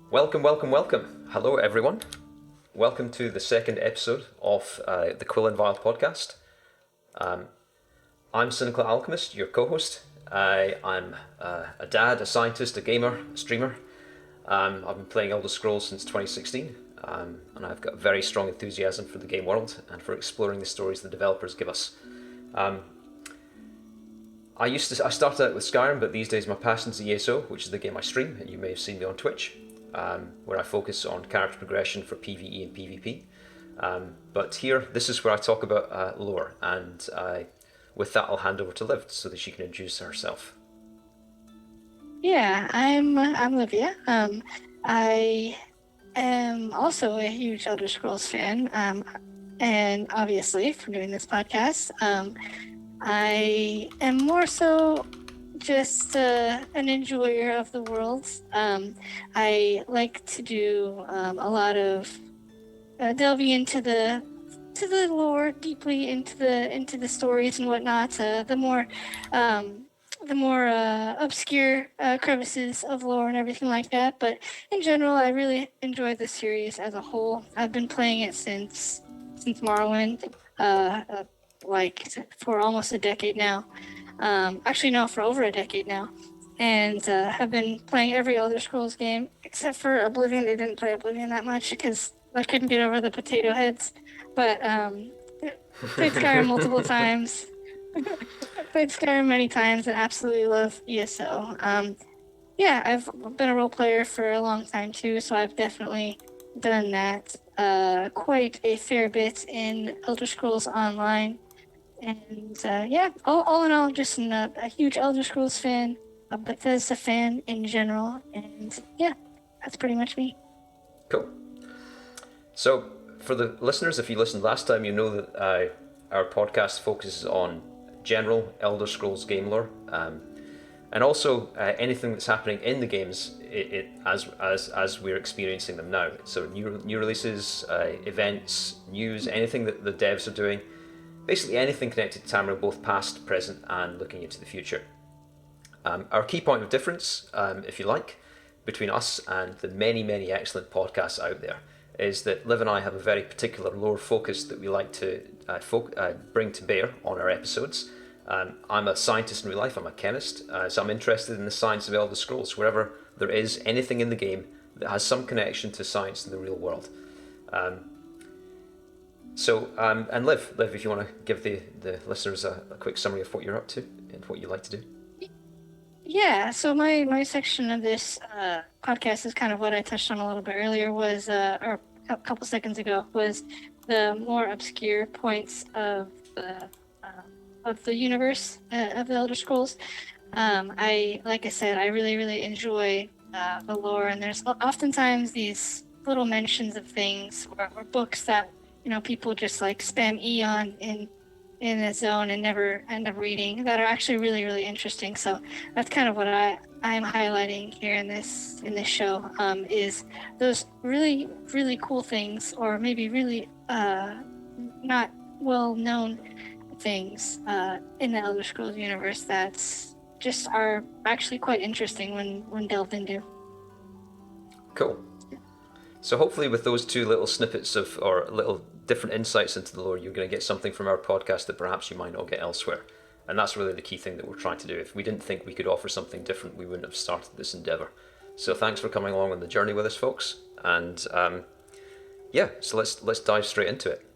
Welcome, welcome, welcome. Hello, everyone. Welcome to the second episode of the Quill and Vial podcast. I'm Cynical Alchemist, your co-host. I'm a dad, a scientist, a gamer, a streamer. I've been playing Elder Scrolls since 2016, and I've got very strong enthusiasm for the game world and for exploring the stories the developers give us. I started out with Skyrim, but these days my passion's ESO, which is the game I stream, and you may have seen me on Twitch, where I focus on character progression for PvE and PvP. But here, this is where I talk about lore, and with that I'll hand over to Liv so that she can introduce herself. Yeah, I'm Livia. I am also a huge Elder Scrolls fan, and obviously from doing this podcast, I am more so just an enjoyer of the world. I like to do a lot of delving into the lore, deeply into the stories and whatnot. The the more obscure crevices of lore and everything like that. But in general, I really enjoyed the series as a whole. I've been playing it since Morrowind, like for almost a decade now. Actually, no, for over a decade now. And have been playing every Elder Scrolls game except for Oblivion. I didn't play Oblivion that much because I couldn't get over the potato heads. But played Skyrim multiple times. Played Skyrim many times and absolutely love ESO. Yeah, I've been a role player for a long time too, so I've definitely done that quite a fair bit in Elder Scrolls Online. And yeah, all in all, just a huge Elder Scrolls fan, a Bethesda fan in general, and yeah, that's pretty much me. Cool. So, for the listeners, if you listened last time, you know that our podcast focuses on general Elder Scrolls game lore, and also anything that's happening in the games as we're experiencing them now. So, new releases, events, news, anything that the devs are doing. Basically anything connected to Tamriel, both past, present, and looking into the future. Our key point of difference, if you like, between us and the many, many excellent podcasts out there is that Liv and I have a very particular lore focus that we like to bring to bear on our episodes. I'm a scientist in real life, I'm a chemist, so I'm interested in the science of Elder Scrolls, wherever there is anything in the game that has some connection to science in the real world. And Liv, if you want to give the listeners a quick summary of what you're up to and what you like to do. Yeah, so my section of this podcast is kind of what I touched on a little bit earlier or a couple seconds ago, was the more obscure points of the universe of the Elder Scrolls. Like I said, I really, really enjoy the lore, and there's oftentimes these little mentions of things or books that people just like spam E on in a zone and never end up reading that are actually really, really interesting. So that's kind of what I'm highlighting here in this show, is those really, really cool things, or maybe really not well known things in the Elder Scrolls universe that's just are actually quite interesting when delved into. Cool. So hopefully with those two little snippets or little different insights into the lore, you're going to get something from our podcast that perhaps you might not get elsewhere. And that's really the key thing that we're trying to do. If we didn't think we could offer something different, we wouldn't have started this endeavour. So thanks for coming along on the journey with us, folks. And so let's dive straight into it.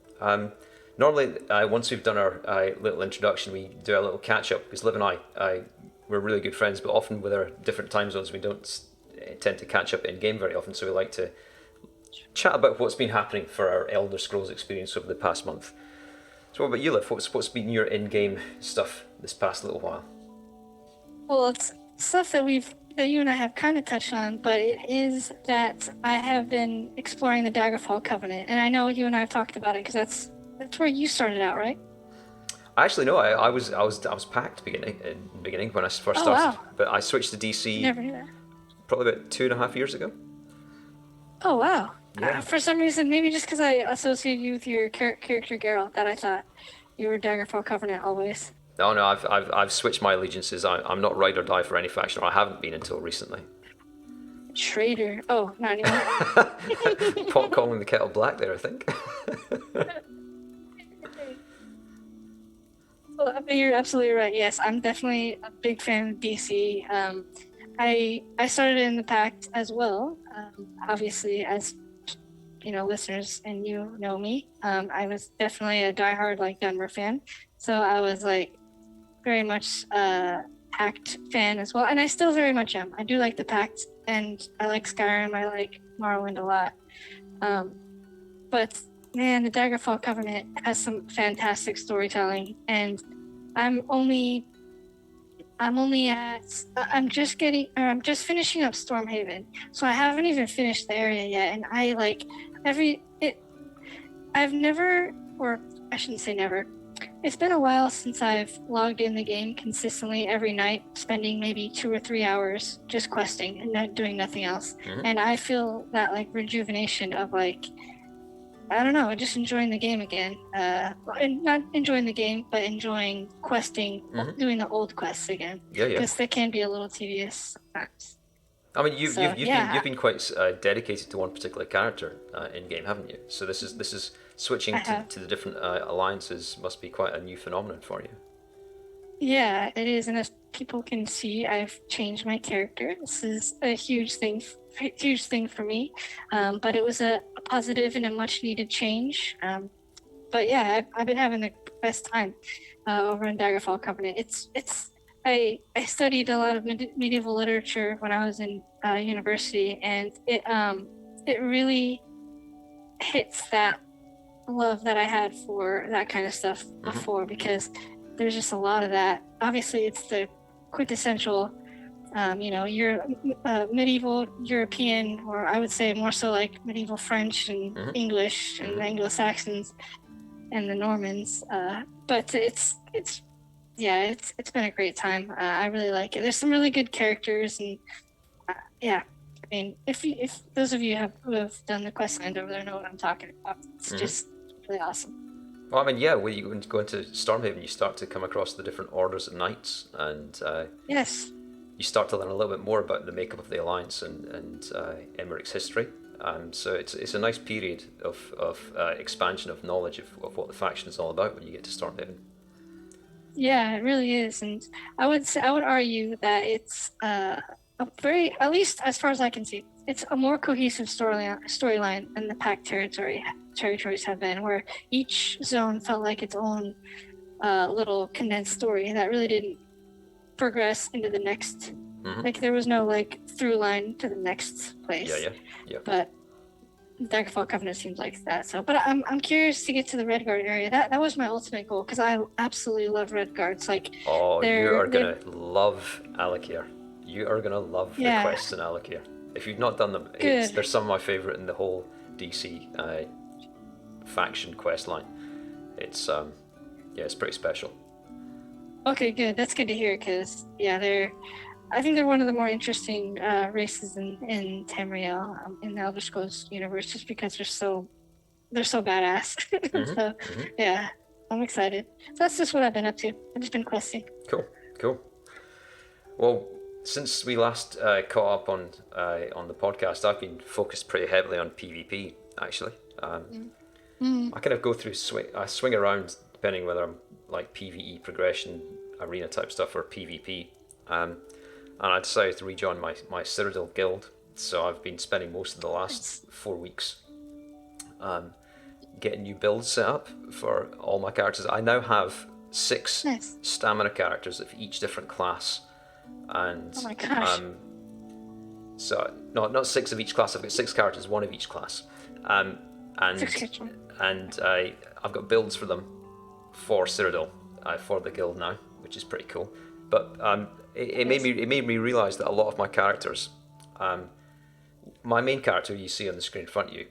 Normally, once we've done our little introduction, we do a little catch-up, because Liv and I, we're really good friends, but often with our different time zones, we don't tend to catch up in-game very often, so we like to chat about what's been happening for our Elder Scrolls experience over the past month. So what about you, Liv? What's been your in-game stuff this past little while? Well, it's stuff that you and I have kind of touched on, but it is that I have been exploring the Daggerfall Covenant, and I know you and I have talked about it because that's where you started out, right? Actually, no. I was packed beginning when I first started, wow. But I switched to DC. Never knew that. Probably about 2.5 years ago. Oh wow. Yeah. For some reason, maybe just because I associated you with your character Geralt, that I thought you were Daggerfall Covenant always. No, I've switched my allegiances. I'm not ride or die for any faction, or I haven't been until recently. Traitor. Oh, not anymore. Pot calling the kettle black there, I think. Well, you're absolutely right. Yes, I'm definitely a big fan of DC. I started in the Pact as well. Obviously, as listeners and you know me, I was definitely a diehard Dunmer fan. So I was very much a Pact fan as well, and I still very much am. I do like the Pact, and I like Skyrim. I like Morrowind a lot. But man, the Daggerfall Covenant has some fantastic storytelling, and I'm just finishing up Stormhaven, so I haven't even finished the area yet, and I've never, or I shouldn't say never, it's been a while since I've logged in the game consistently every night, spending maybe 2 or 3 hours just questing and not doing nothing else. Mm-hmm. And I feel that rejuvenation of I don't know, just enjoying the game again. And not enjoying the game, but enjoying questing, doing the old quests again. Yeah, yeah. Because they can be a little tedious sometimes. I mean, you've So, you've been quite dedicated to one particular character in game, haven't you? So this is switching to the different alliances must be quite a new phenomenon for you. Yeah, it is, and as people can see, I've changed my character. This is a huge thing for me, but it was a positive and a much needed change. But yeah, I've been having the best time over in Daggerfall Covenant. I studied a lot of medieval literature when I was in university, and it really hits that love that I had for that kind of stuff before, because there's just a lot of that. Obviously, it's the quintessential, you're medieval European, or I would say more so like medieval French and English and Anglo-Saxons and the Normans. But it's been a great time. I really like it. There's some really good characters, and I mean, if those of you who have done the questland over there know what I'm talking about, it's just really awesome. Well, I mean, yeah, when you go into Stormhaven, you start to come across the different orders of knights, and yes, you start to learn a little bit more about the makeup of the alliance and Emmerich's history. So it's a nice period of expansion of knowledge of what the faction is all about when you get to Stormhaven. Yeah, it really is, and I would argue that it's a very, at least as far as I can see, it's a more cohesive storyline than the Pact territories have been, where each zone felt like its own little condensed story that really didn't progress into the next. Like there was no like through line to the next place. Yeah. But Daggerfall Covenant seems like that. So, but I'm curious to get to the Redguard area. That was my ultimate goal, because I absolutely love Redguards. Like, you are gonna love Alakir. You are gonna love the quests in Alakir. If you've not done them, they're some of my favorite in the whole DC faction quest line. It's it's pretty special. Okay, good. That's good to hear, because I think they're one of the more interesting races in Tamriel, in the Elder Scrolls universe, just because they're so badass. Yeah, I'm excited. So that's just what I've been up to. I've just been questing. Cool. Well, since we last caught up on the podcast, I've been focused pretty heavily on PvP, actually. I kind of go through I swing around depending whether I'm like PvE progression, arena type stuff, or PvP. And I decided to rejoin my Cyrodiil guild, so I've been spending most of the last 4 weeks getting new builds set up for all my characters. I now have 6 stamina characters of each different class, and oh my gosh. So not 6 of each class. I've got 6 characters, 1 of each class, and I've got builds for them for Cyrodiil for the guild now, which is pretty cool. But it made me realize that a lot of my characters, my main character you see on the screen in front of you,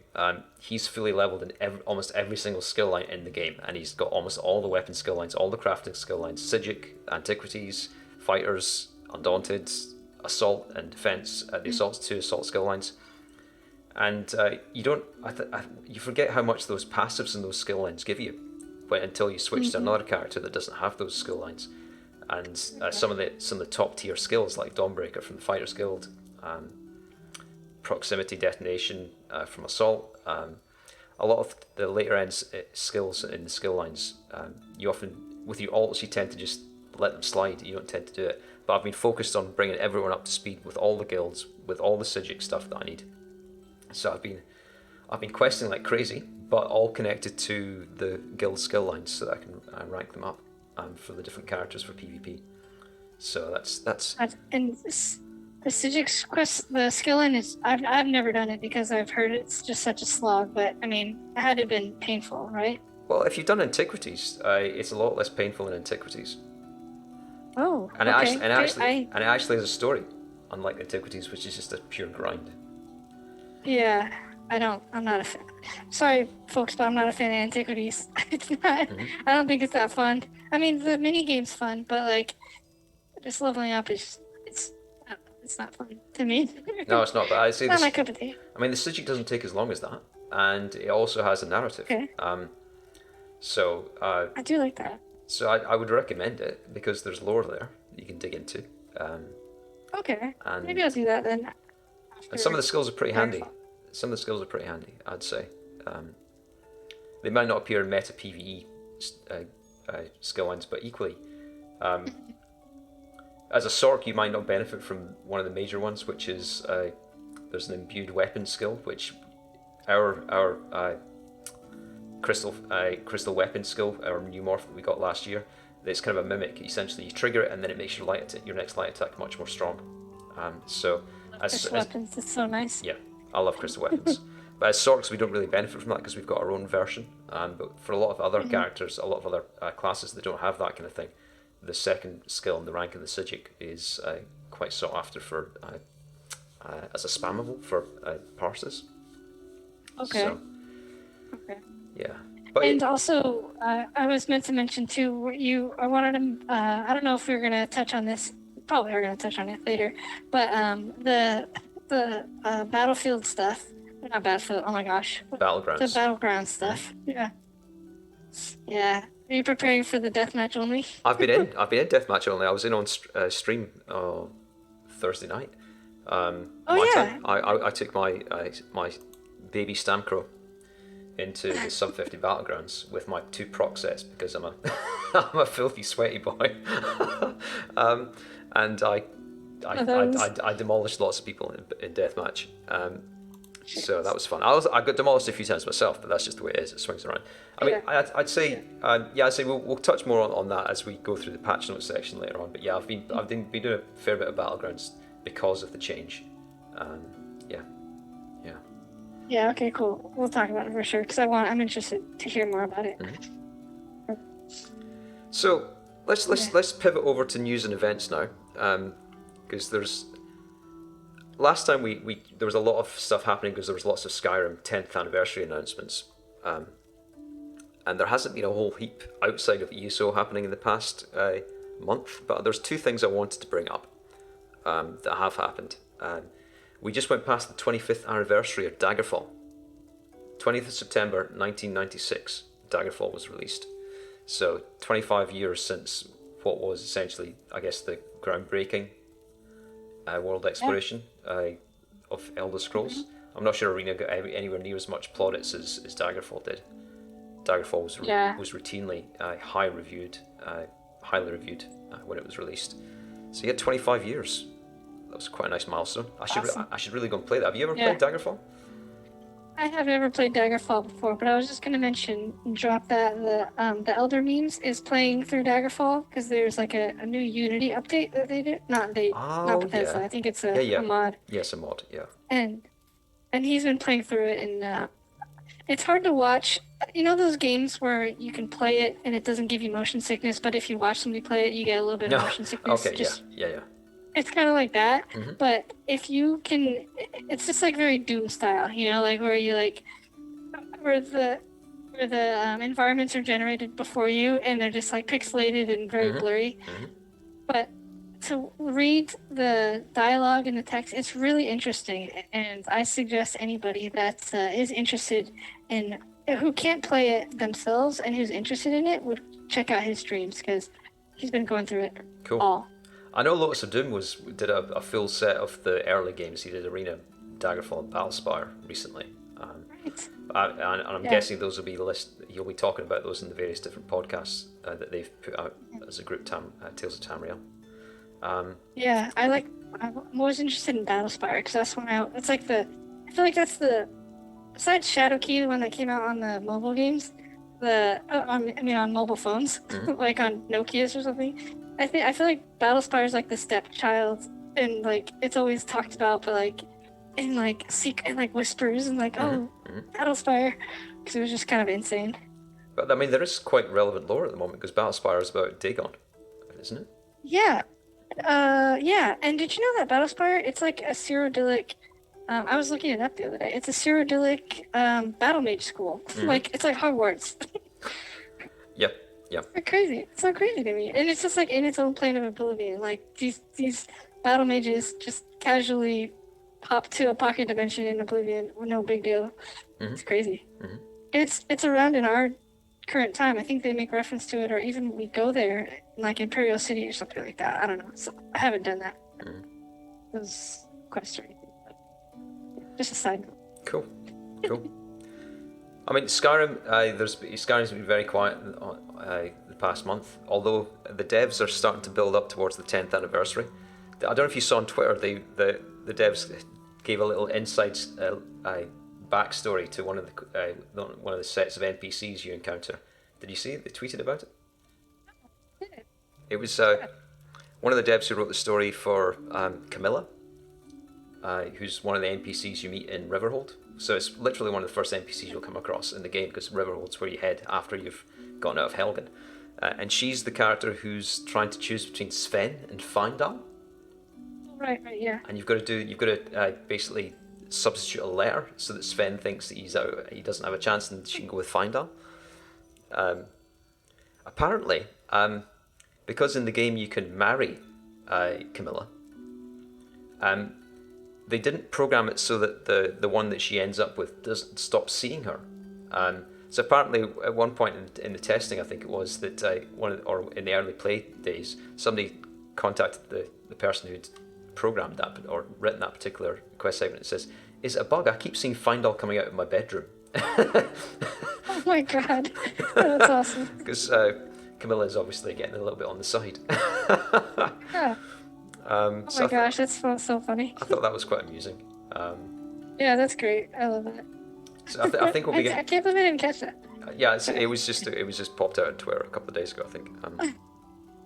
he's fully leveled in almost every single skill line in the game, and he's got almost all the weapon skill lines, all the crafting skill lines: Cynic, Antiquities, Fighters, Undaunted, Assault, and Defense. The Assault's 2 assault skill lines, and you forget how much those passives and those skill lines give you until you switch to another character that doesn't have those skill lines. And some of the top tier skills like Dawnbreaker from the Fighters Guild, Proximity Detonation from Assault, a lot of the later end skills in the skill lines, you often, with your alts, you tend to just let them slide. You don't tend to do it. But I've been focused on bringing everyone up to speed with all the guilds, with all the Cynic stuff that I need. So I've been questing like crazy, but all connected to the guild skill lines, so that I can rank them up for the different characters for PvP. So that's. And the Cynic quest, the skill line is. I've never done it because I've heard it's just such a slog. But I mean, it had to have been painful, right? Well, if you've done Antiquities, it's a lot less painful than Antiquities. Oh, and okay. It actually has a story, unlike Antiquities, which is just a pure grind. Yeah, I'm not a fan. Sorry, folks, but I'm not a fan of Antiquities. It's not. I don't think it's that fun. I mean, the mini game's fun, but like, just leveling up it's not fun to me. No, it's not. But I say not my cup of tea. I mean, the Cynic doesn't take as long as that, and it also has a narrative. Okay. So I do like that. So I would recommend it because there's lore there that you can dig into. Okay. And, Maybe I'll do that then. And some of the skills are pretty handy. Daggerfall. Some of the skills are pretty handy, I'd say. They might not appear in meta PvE skill lines, but equally, as a Sorc, you might not benefit from one of the major ones, which is there's an imbued weapon skill, which our crystal weapon skill, our new morph that we got last year. It's kind of a mimic. Essentially, you trigger it, and then it makes your next light attack much more strong. Crystal weapons, it's so nice. Yeah, I love crystal weapons. But as Sorcs, we don't really benefit from that because we've got our own version. But for a lot of other characters, a lot of other classes that don't have that kind of thing, the second skill in the rank of the Cynic is quite sought after for as a spammable for parses. Okay. So, okay. Yeah. And also, I was meant to mention too. I wanted to. I don't know if we were gonna touch on this. Probably are gonna touch on it later. But the battlefield stuff. Not battlefield. Oh my gosh. Battlegrounds. The battleground stuff. Yeah. Yeah. Are you preparing for the deathmatch only? I've been in deathmatch only. I was in on stream Thursday night. Yeah. I took my baby Stamcrow into the sub 50 battlegrounds with my 2 proc sets because I'm a filthy sweaty boy. And I demolished lots of people in deathmatch. So that was fun. I got demolished a few times myself, but that's just the way it is. It swings around. I mean, I'd say we'll touch more on that as we go through the patch notes section later on. But yeah, I've been doing a fair bit of battlegrounds because of the change. Yeah. Okay. Cool. We'll talk about it for sure because I'm interested to hear more about it. Mm-hmm. So let's pivot over to news and events now, because there's. Last time there was a lot of stuff happening because there was lots of Skyrim 10th anniversary announcements, and there hasn't been a whole heap outside of ESO happening in the past month. But there's 2 things I wanted to bring up that have happened. We just went past the 25th anniversary of Daggerfall. 20th of September 1996, Daggerfall was released. So 25 years since what was essentially, I guess, the groundbreaking world exploration of Elder Scrolls. I'm not sure Arena got anywhere near as much plaudits as Daggerfall did. Daggerfall was routinely highly reviewed when it was released. So you had 25 years. That was quite a nice milestone. I should really go and play that. Have you ever played Daggerfall? I have never played Daggerfall before, but I was just gonna drop that the Elder Memes is playing through Daggerfall because there's like a new Unity update that they did. Not Bethesda. Yeah. I think it's a mod. Yes, a mod. Yeah. And he's been playing through it, and it's hard to watch. You know those games where you can play it and it doesn't give you motion sickness, but if you watch somebody play it, you get a little bit of motion sickness. Okay. Yeah. It's kind of like that, Mm-hmm. but if you can, it's just like very Doom style, you know, like where you where the environments are generated before you and they're just like pixelated and very blurry. Mm-hmm. But to read the dialogue and the text, it's really interesting, and I suggest anybody that is interested in who can't play it themselves and who's interested in it would check out his streams because he's been going through it all. I know Lotus of Doom did a full set of the early games. He did Arena, Daggerfall, and Battlespire recently. Right. And I'm guessing those will be you'll be talking about those in the various different podcasts that they've put out as a group, Tales of Tamriel. I'm always interested in Battlespire because that's when I feel like that's besides Shadowkey, the one that came out on the mobile games, on mobile phones, like on Nokia's or something. I feel like Battlespire is like the stepchild, and like it's always talked about, but like in like secret, like whispers, and like Battlespire, because it was just kind of insane. But I mean, there is quite relevant lore at the moment because Battlespire is about Dagon, isn't it? Yeah, And did you know that Battlespire? It's like a Cyrodiilic. I was looking it up the other day. It's a Cyrodiilic battle mage school. Like it's like Hogwarts. Yep. It's so crazy to me, and it's just like in its own plane of oblivion. Like these battle mages just casually pop to a pocket dimension in Oblivion. No big deal. It's crazy. Mm-hmm. It's around in our current time. I think they make reference to it, or even we go there, like Imperial City or something like that. I don't know. So I haven't done that. Those quests or anything. But just a side note. Cool. I mean, Skyrim. Skyrim's been very quiet the past month. Although the devs are starting to build up towards the 10th anniversary. I don't know if you saw on Twitter. The devs gave a little inside backstory to one of the sets of NPCs you encounter. Did you see it? They tweeted about it. It was one of the devs who wrote the story for Camilla, who's one of the NPCs you meet in Riverhold. So it's literally one of the first NPCs you'll come across in the game, because Riverhold's where you head after you've gotten out of Helgen. And she's the character who's trying to choose between Sven and Feindal. Right, yeah. And you've got to basically substitute a letter so that Sven thinks that he doesn't have a chance, and she can go with Feindal. Apparently, because in the game you can marry Camilla, they didn't program it so that the one that she ends up with doesn't stop seeing her. So apparently, at one point in the testing, I think it was that or in the early play days, somebody contacted the person who'd programmed that or written that particular quest segment and says, "Is it a bug? I keep seeing Feindal coming out of my bedroom." Oh my god, that's awesome. Because Camilla is obviously getting a little bit on the side. Yeah. Oh my gosh, that's so funny. I thought that was quite amusing. Yeah, that's great. I love that. So I think we'll be getting. I can't believe I didn't catch that. Yeah, it was just popped out on Twitter a couple of days ago, I think.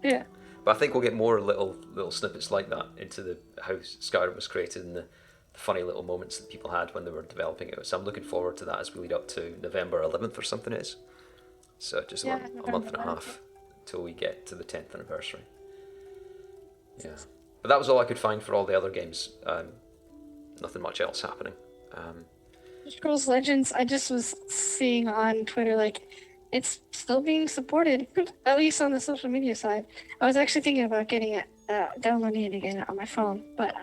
Yeah. But I think we'll get more little snippets like that into how Skyrim was created and the funny little moments that people had when they were developing it. So I'm looking forward to that as we lead up to November 11th or something it is. So just a month and a half until we get to the 10th anniversary. Yeah. But that was all I could find for all the other games. Nothing much else happening. Scrolls Legends, I just was seeing on Twitter, like, it's still being supported, at least on the social media side. I was actually thinking about getting it, downloading it again on my phone, but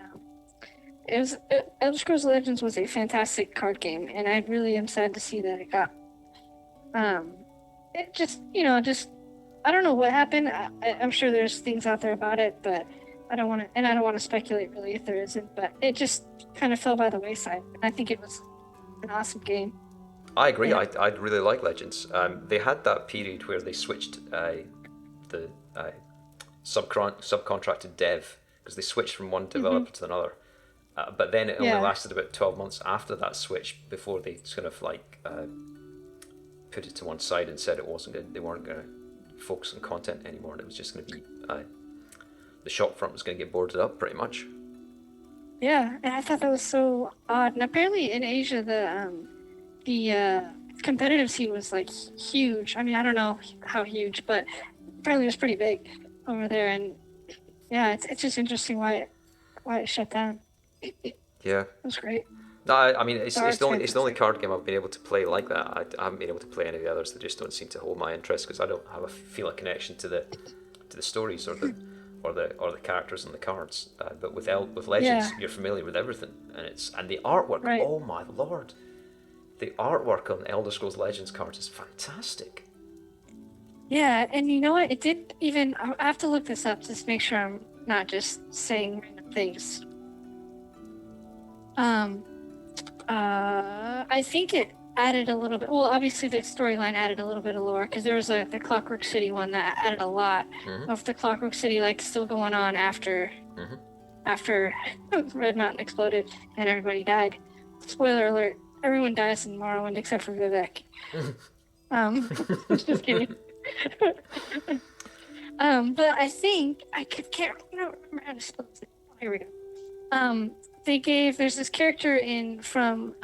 Elder Scrolls Legends was a fantastic card game, and I really am sad to see that it got, it just, I don't know what happened. I'm sure there's things out there about it, but I don't want to speculate really if there isn't, but it just kind of fell by the wayside. And I think it was an awesome game. I agree. Yeah. I really like Legends. They had that period where they switched the subcontracted dev, because they switched from one developer to another. But then it only lasted about 12 months after that switch before they sort of put it to one side and said they weren't going to focus on content anymore, and it was just going to be the shop front was going to get boarded up pretty much. Yeah, and I thought that was so odd. And apparently in Asia, the competitive scene was like huge. I mean, I don't know how huge, but apparently it was pretty big over there. And yeah, it's just interesting why it shut down. Yeah, it was great. No, I mean it's the only card game I've been able to play like that. I haven't been able to play any of the others that just don't seem to hold my interest, because I don't feel a connection to the stories or the characters and the cards. But with Legends, you're familiar with everything, and the artwork. Right. Oh my lord, the artwork on Elder Scrolls Legends cards is fantastic. Yeah, and you know what? It didn't even. I have to look this up just to make sure I'm not just saying random things. I think it added a little bit. Well, obviously the storyline added a little bit of lore, because there was the Clockwork City one that added a lot of the Clockwork City, like, still going on after Red Mountain exploded and everybody died. Spoiler alert: everyone dies in Morrowind except for Vivek. Just kidding. But I think I can't remember how to spell it. Oh, here we go. There's this character from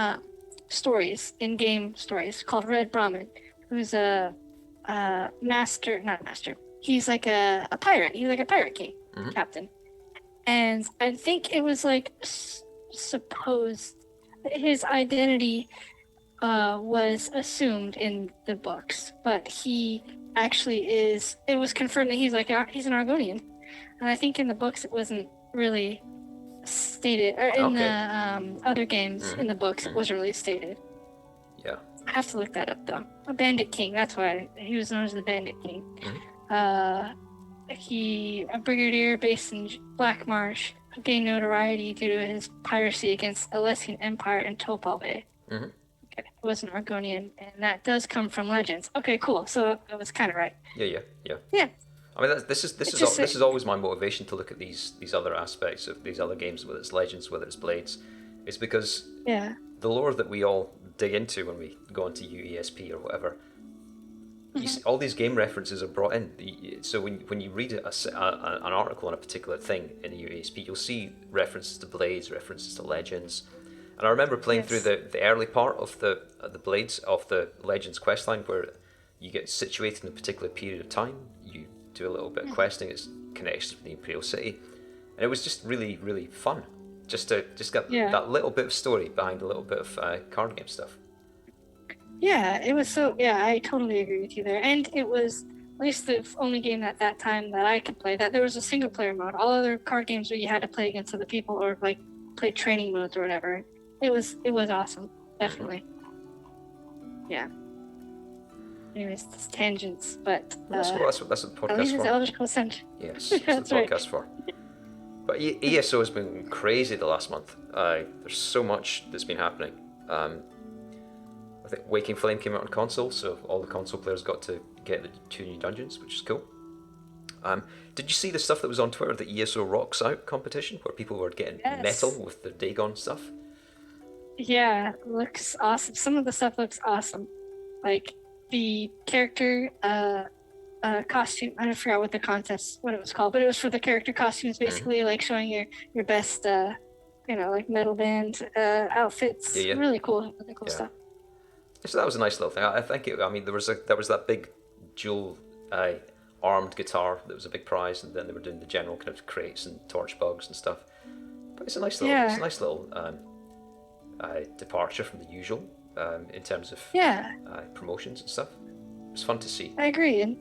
in-game stories called Red Brahmin, who's not master. He's like a pirate. He's like a pirate king captain. And I think it was like supposed his identity was assumed in the books, but he actually is. It was confirmed that he's an Argonian, and I think in the books it wasn't really stated, or in Okay. the other games in the books, it wasn't really stated. Yeah. I have to look that up though. A Bandit King, that's why he was known as the Bandit King. A brigadier based in Black Marsh, gained notoriety due to his piracy against Alessian Empire in Topal Bay. Okay, it was an Argonian, and that does come from legends. Okay, cool. So I was kind of right. Yeah. Yeah. I mean, this is always my motivation to look at these other aspects of these other games, whether it's Legends, whether it's Blades, is because the lore that we all dig into when we go into UESP or whatever, you see, all these game references are brought in. So when you read an article on a particular thing in the UESP, you'll see references to Blades, references to Legends. And I remember playing through the early part of the Blades, of the Legends questline, where you get situated in a particular period of time. You do a little bit of questing, it's connections with the Imperial City, and it was just really, really fun. Just get that little bit of story behind a little bit of card game stuff. Yeah, it was so. Yeah, I totally agree with you there. And it was at least the only game at that time that I could play that there was a single player mode. All other card games where you had to play against other people or like play training modes or whatever. It was awesome, definitely. Yeah. Anyways, it's tangents, but That's what the podcast for. Elder Scrolls Ascent. Yes, that's the podcast for. But ESO has been crazy the last month. There's so much that's been happening. I think Waking Flame came out on console, so all the console players got to get the 2 new dungeons, which is cool. Did you see the stuff that was on Twitter, the ESO Rocks Out competition, where people were getting metal with the Dagon stuff? Yeah, looks awesome. Some of the stuff looks awesome. Like the character costume, I forgot what it was called, but it was for the character costumes, basically like showing your best like metal band outfits. Really cool stuff. So that was a nice little thing. I think there was that big dual armed guitar that was a big prize, and then they were doing the general kind of crates and torch bugs and stuff. But it's a nice little departure from the usual in terms of promotions and stuff. It's fun to see. I agree, and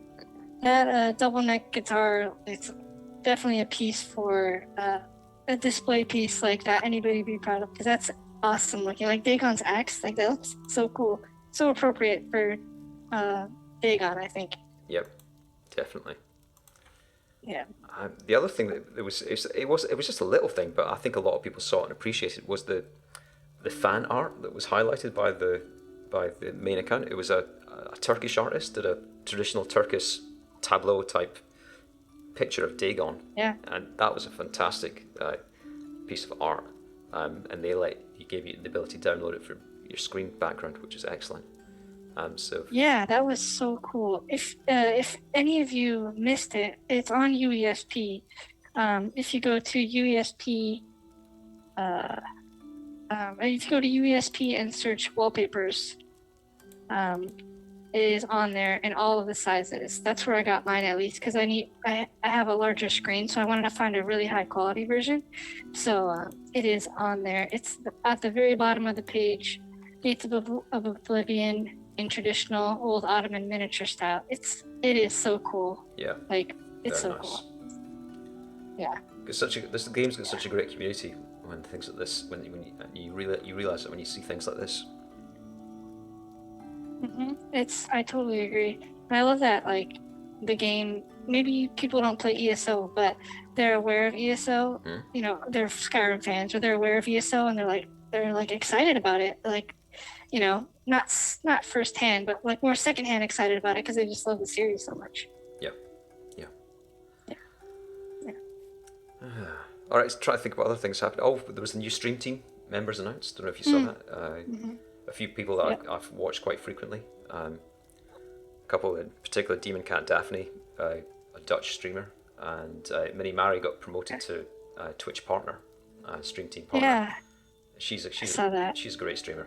that double neck guitar, it's definitely a piece for a display piece like that anybody would be proud of, because that's awesome looking. Like Dagon's axe, like that looks so cool, so appropriate for Dagon, I think. Yep, definitely. Yeah. The other thing that it was just a little thing, but I think a lot of people saw it and appreciated, was the fan art that was highlighted by the main account. It was a Turkish artist did a traditional Turkish tableau type picture of Dagon. Yeah. And that was a fantastic piece of art. And he gave you the ability to download it for your screen background, which is excellent. Yeah, that was so cool. If any of you missed it, it's on UESP. If you go to UESP, if you go to UESP and search wallpapers, it is on there in all of the sizes. That's where I got mine, at least, because I have a larger screen, so I wanted to find a really high quality version. So it is on there. It's at the very bottom of the page. Gates of Oblivion in traditional old Ottoman miniature style. It is so cool. Yeah. Like it's so cool. Yeah. This game's got such a great community when things like this, when you realize it when you see things like this. I totally agree. And I love that, like, the game, maybe people don't play ESO, but they're aware of ESO. You know, they're Skyrim fans, or they're aware of ESO, and they're excited about it. Like, you know, not firsthand, but like more secondhand excited about it because they just love the series so much. Yeah. All right, let's try to think about other things happening. Oh, there was the new stream team members announced. Don't know if you saw that. A few people that I've watched quite frequently. A couple in particular, Demon Cat Daphne, a Dutch streamer, and Minnie Mary got promoted to Twitch partner, stream team partner. Yeah. She's a great streamer.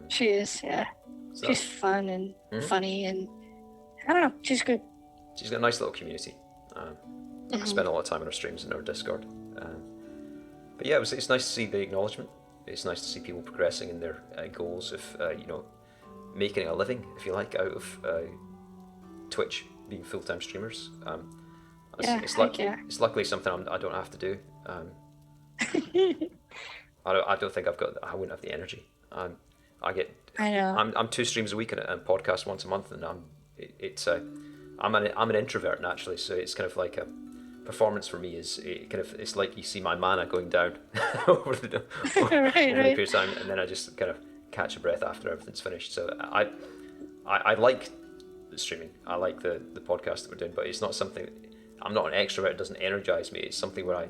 She is, yeah. So she's fun and funny, and I don't know, she's good. She's got a nice little community. I spend a lot of time on her streams and her Discord. But yeah, it's nice to see the acknowledgement. It's nice to see people progressing in their goals of, making a living, if you like, out of Twitch, being full-time streamers. It's luckily something I don't have to do. I don't think I wouldn't have the energy. I get I know. I'm 2 streams a week and podcast once a month, and I'm an introvert naturally, so it's kind of like a performance for me is it's like you see my mana going down over the Right, period right. of time, and then I just kind of catch a breath after everything's finished. So I like the streaming. I like the podcast that we're doing, but it's not something. I'm not an extrovert. It doesn't energize me. It's something where I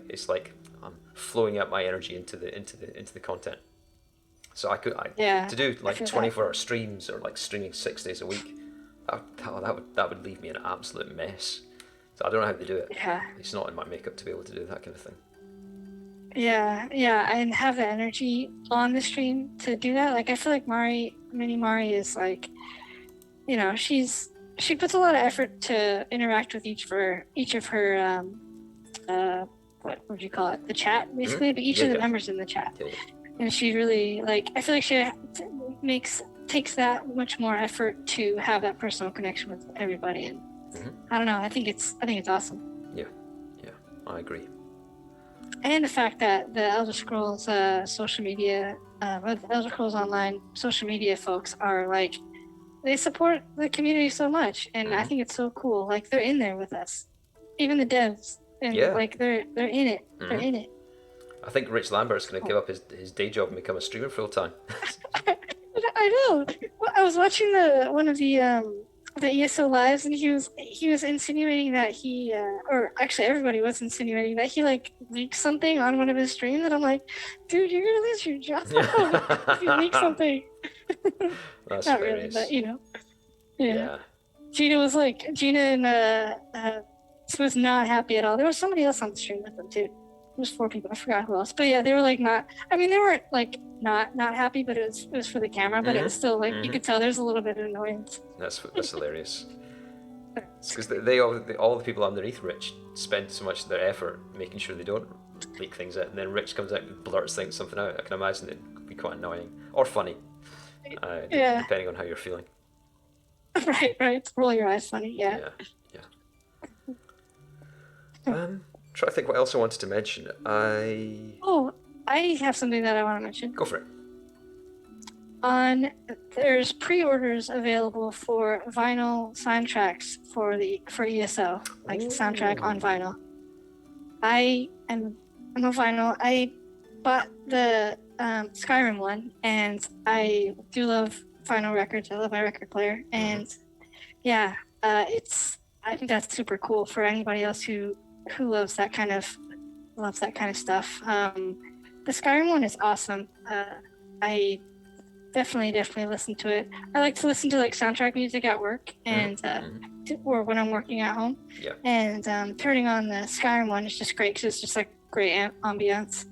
it's like I'm flowing out my energy into the content. So Yeah, to do I like feel 24-hour streams or like streaming 6 days a week, that would leave me in an absolute mess. So I don't know how to do it. Yeah, It's not in my makeup to be able to do that kind of thing. yeah, and have the energy on the stream to do that. Like I feel like Mini Mari is like, she puts a lot of effort to interact with each of her what would you call it, the chat basically, but each of the members in the chat. Yeah. And she really I feel like she takes that much more effort to have that personal connection with everybody, and I don't know, I think it's awesome. Yeah, I agree. And the fact that the Elder Scrolls social media, the Elder Scrolls Online social media folks are like, they support the community so much, and I think it's so cool. Like they're in there with us, even the devs, and like they're in it. They're in it. I think Rich Lambert's going to give up his day job and become a streamer full time. I know. Well, I was watching one of the ESO lives, and he was insinuating that he or actually everybody was insinuating that he like leaked something on one of his streams, and I'm like, dude, you're gonna lose your job if you leak something. That's not hilarious. really, but yeah. Gina and was not happy at all. There was somebody else on the stream with them too. There was 4 people. I forgot who else. But yeah, they were like not. I mean, they weren't like not happy, but it was for the camera. But it was still like you could tell there's a little bit of annoyance. That's hilarious. Because all the people underneath Rich spend so much of their effort making sure they don't leak things out, and then Rich comes out and blurts something out. I can imagine it could be quite annoying or funny, depending on how you're feeling. Right. Roll your eyes funny. Yeah. Try to think what else I wanted to mention. I have something that I want to mention. Go for it. There's pre-orders available for vinyl soundtracks for ESO, like the soundtrack on vinyl. I'm a vinyl. I bought the Skyrim one, and I do love vinyl records. I love my record player, and I think that's super cool for anybody else who loves that kind of stuff. The Skyrim one is awesome. I definitely listen to it. I like to listen to like soundtrack music at work and or when I'm working at home. Yeah. And turning on the Skyrim one is just great because it's just like great ambience.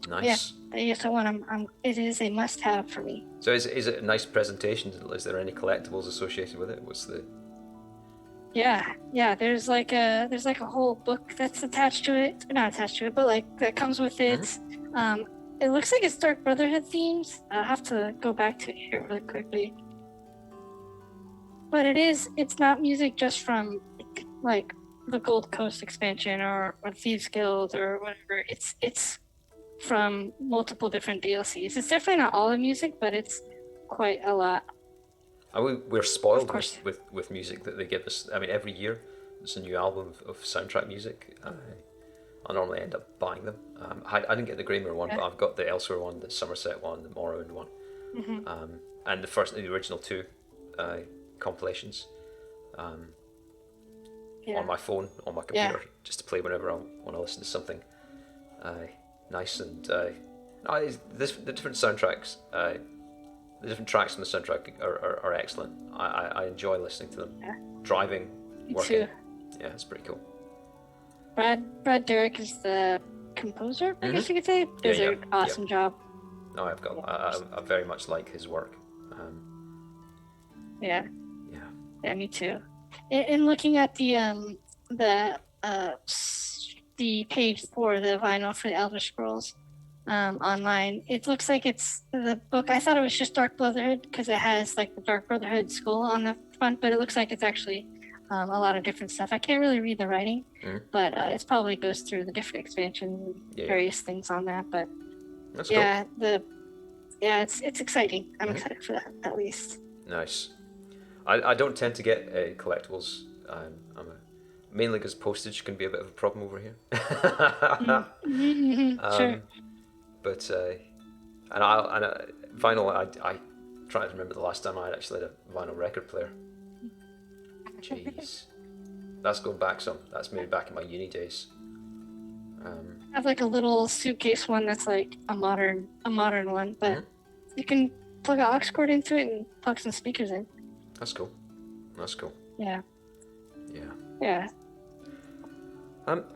Nice. Yeah, the ESO one, it is a must-have for me. So is it a nice presentation? Is there any collectibles associated with it? What's the? Yeah. There's like a whole book that's attached to it. Not attached to it, but like that comes with it. It looks like it's Dark Brotherhood themes. I'll have to go back to it here really quickly. But it's not music just from like the Gold Coast expansion or Thieves Guild or whatever. It's from multiple different DLCs. It's definitely not all the music, but it's quite a lot. We're spoiled with music that they give us. I mean, every year there's a new album of soundtrack music. I normally end up buying them. I didn't get the Grammar one, but I've got the Elsewhere one, the Somerset one, the Morrowind one, and the original 2 compilations on my phone, on my computer, just to play whenever I want to listen to something nice. And the different soundtracks, the different tracks on the soundtrack are excellent. I enjoy listening to them. Driving, working. Too. Yeah, it's pretty cool. Brad Derrick is the composer, I guess you could say. Does an awesome job. No, I very much like his work. Yeah, me too. In looking at the page for the vinyl for the Elder Scrolls online, it looks like it's the book. I thought it was just Dark Brotherhood because it has like the Dark Brotherhood skull on the front, but it looks like it's actually a lot of different stuff. I can't really read the writing, Mm. but it probably goes through the different expansions and various things on that. But That's yeah, cool. it's exciting. I'm excited for that at least. Nice. I don't tend to get collectibles. Mainly because postage can be a bit of a problem over here. Sure. But vinyl. I try to remember the last time I actually had a vinyl record player. Jeez, that's going back some. That's maybe back in my uni days. I have like a little suitcase one that's like a modern one, but you can plug an aux cord into it and plug some speakers in. That's cool. That's cool. Yeah. Yeah. Yeah.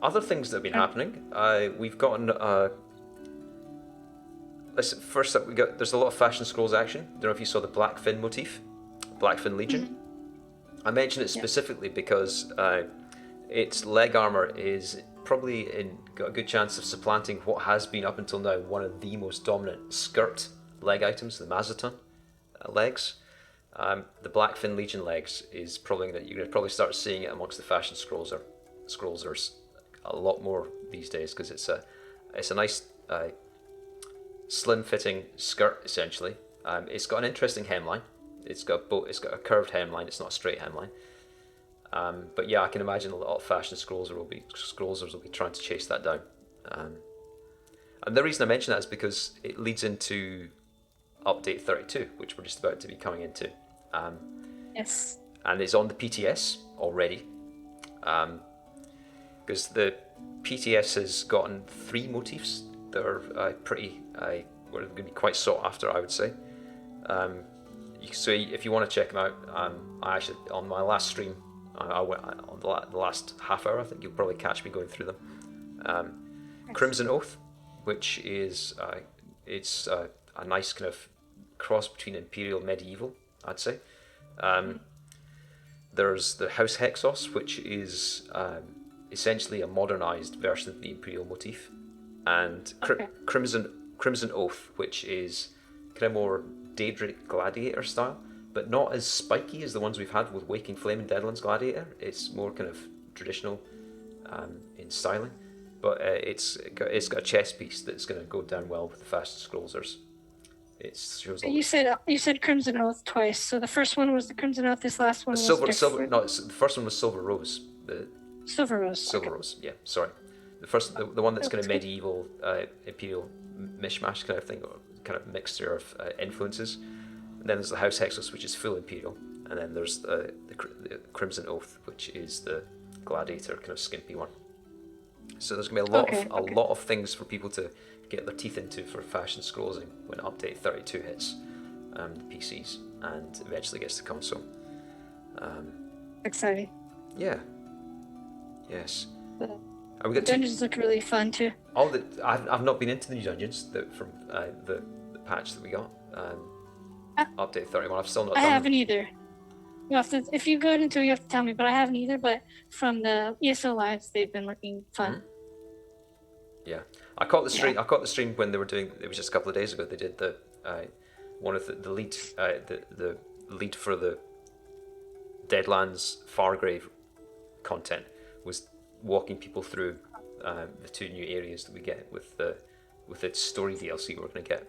Other things that have been happening. We've gotten. First up, there's a lot of Fashion Scrolls action. Don't know if you saw the Blackfin motif, Blackfin Legion. Mm-hmm. I mention it specifically because its leg armor is probably got a good chance of supplanting what has been up until now one of the most dominant skirt leg items, the Mazaton legs. The Blackfin Legion legs is probably you're going to probably start seeing it amongst the Fashion Scrollers a lot more these days because it's a nice slim-fitting skirt essentially. It's got an interesting hemline. It's got a curved hemline. It's not a straight hemline. But yeah, I can imagine a lot of Fashion Scrollers will be trying to chase that down. And the reason I mention that is because it leads into update 32, which we're just about to be coming into. Yes. And it's on the PTS already. Because the PTS has gotten 3 motifs that are going to be quite sought after, I would say. So if you want to check them out, I actually, on my last stream, I went on the last half hour, I think you'll probably catch me going through them. Crimson Oath, which is it's a nice kind of cross between Imperial and Medieval, I'd say. There's the House Hexos, which is essentially a modernized version of the Imperial motif, and Crimson Oath, which is kind of more Daedric Gladiator style, but not as spiky as the ones we've had with Waking Flame and Deadlands Gladiator. It's more kind of traditional in styling, but it's got a chess piece that's going to go down well with the Fashion Scrollers. It shows. You said Crimson Oath twice. So the first one was the Crimson Oath. This last one was silver. No, the first one was Silver Rose. Silver Rose. Silver Rose. Yeah, sorry. The one that's kind of medieval, Imperial mishmash kind of thing, or kind of mixture of influences. And then there's the House Hexos, which is full Imperial, and then there's the Crimson Oath, which is the Gladiator kind of skimpy one. So there's gonna be a lot of things for people to get their teeth into for Fashion Scrollsing when update 32 hits the PCs and eventually gets to console. Exciting. Yeah. Yes. And we got dungeons look really fun too. I've not been into the new dungeons from the patch that we got. Update 31. I've still not done. I haven't either. You have to, if you go into it, you have to tell me, but I haven't either. But from the ESO lives, they've been looking fun. Mm-hmm. Yeah, I caught the stream. I caught the stream when they were doing. It was just a couple of days ago. They did the one of the lead the lead for the Deadlands Fargrave content was walking people through the 2 new areas that we get with its story DLC we're going to get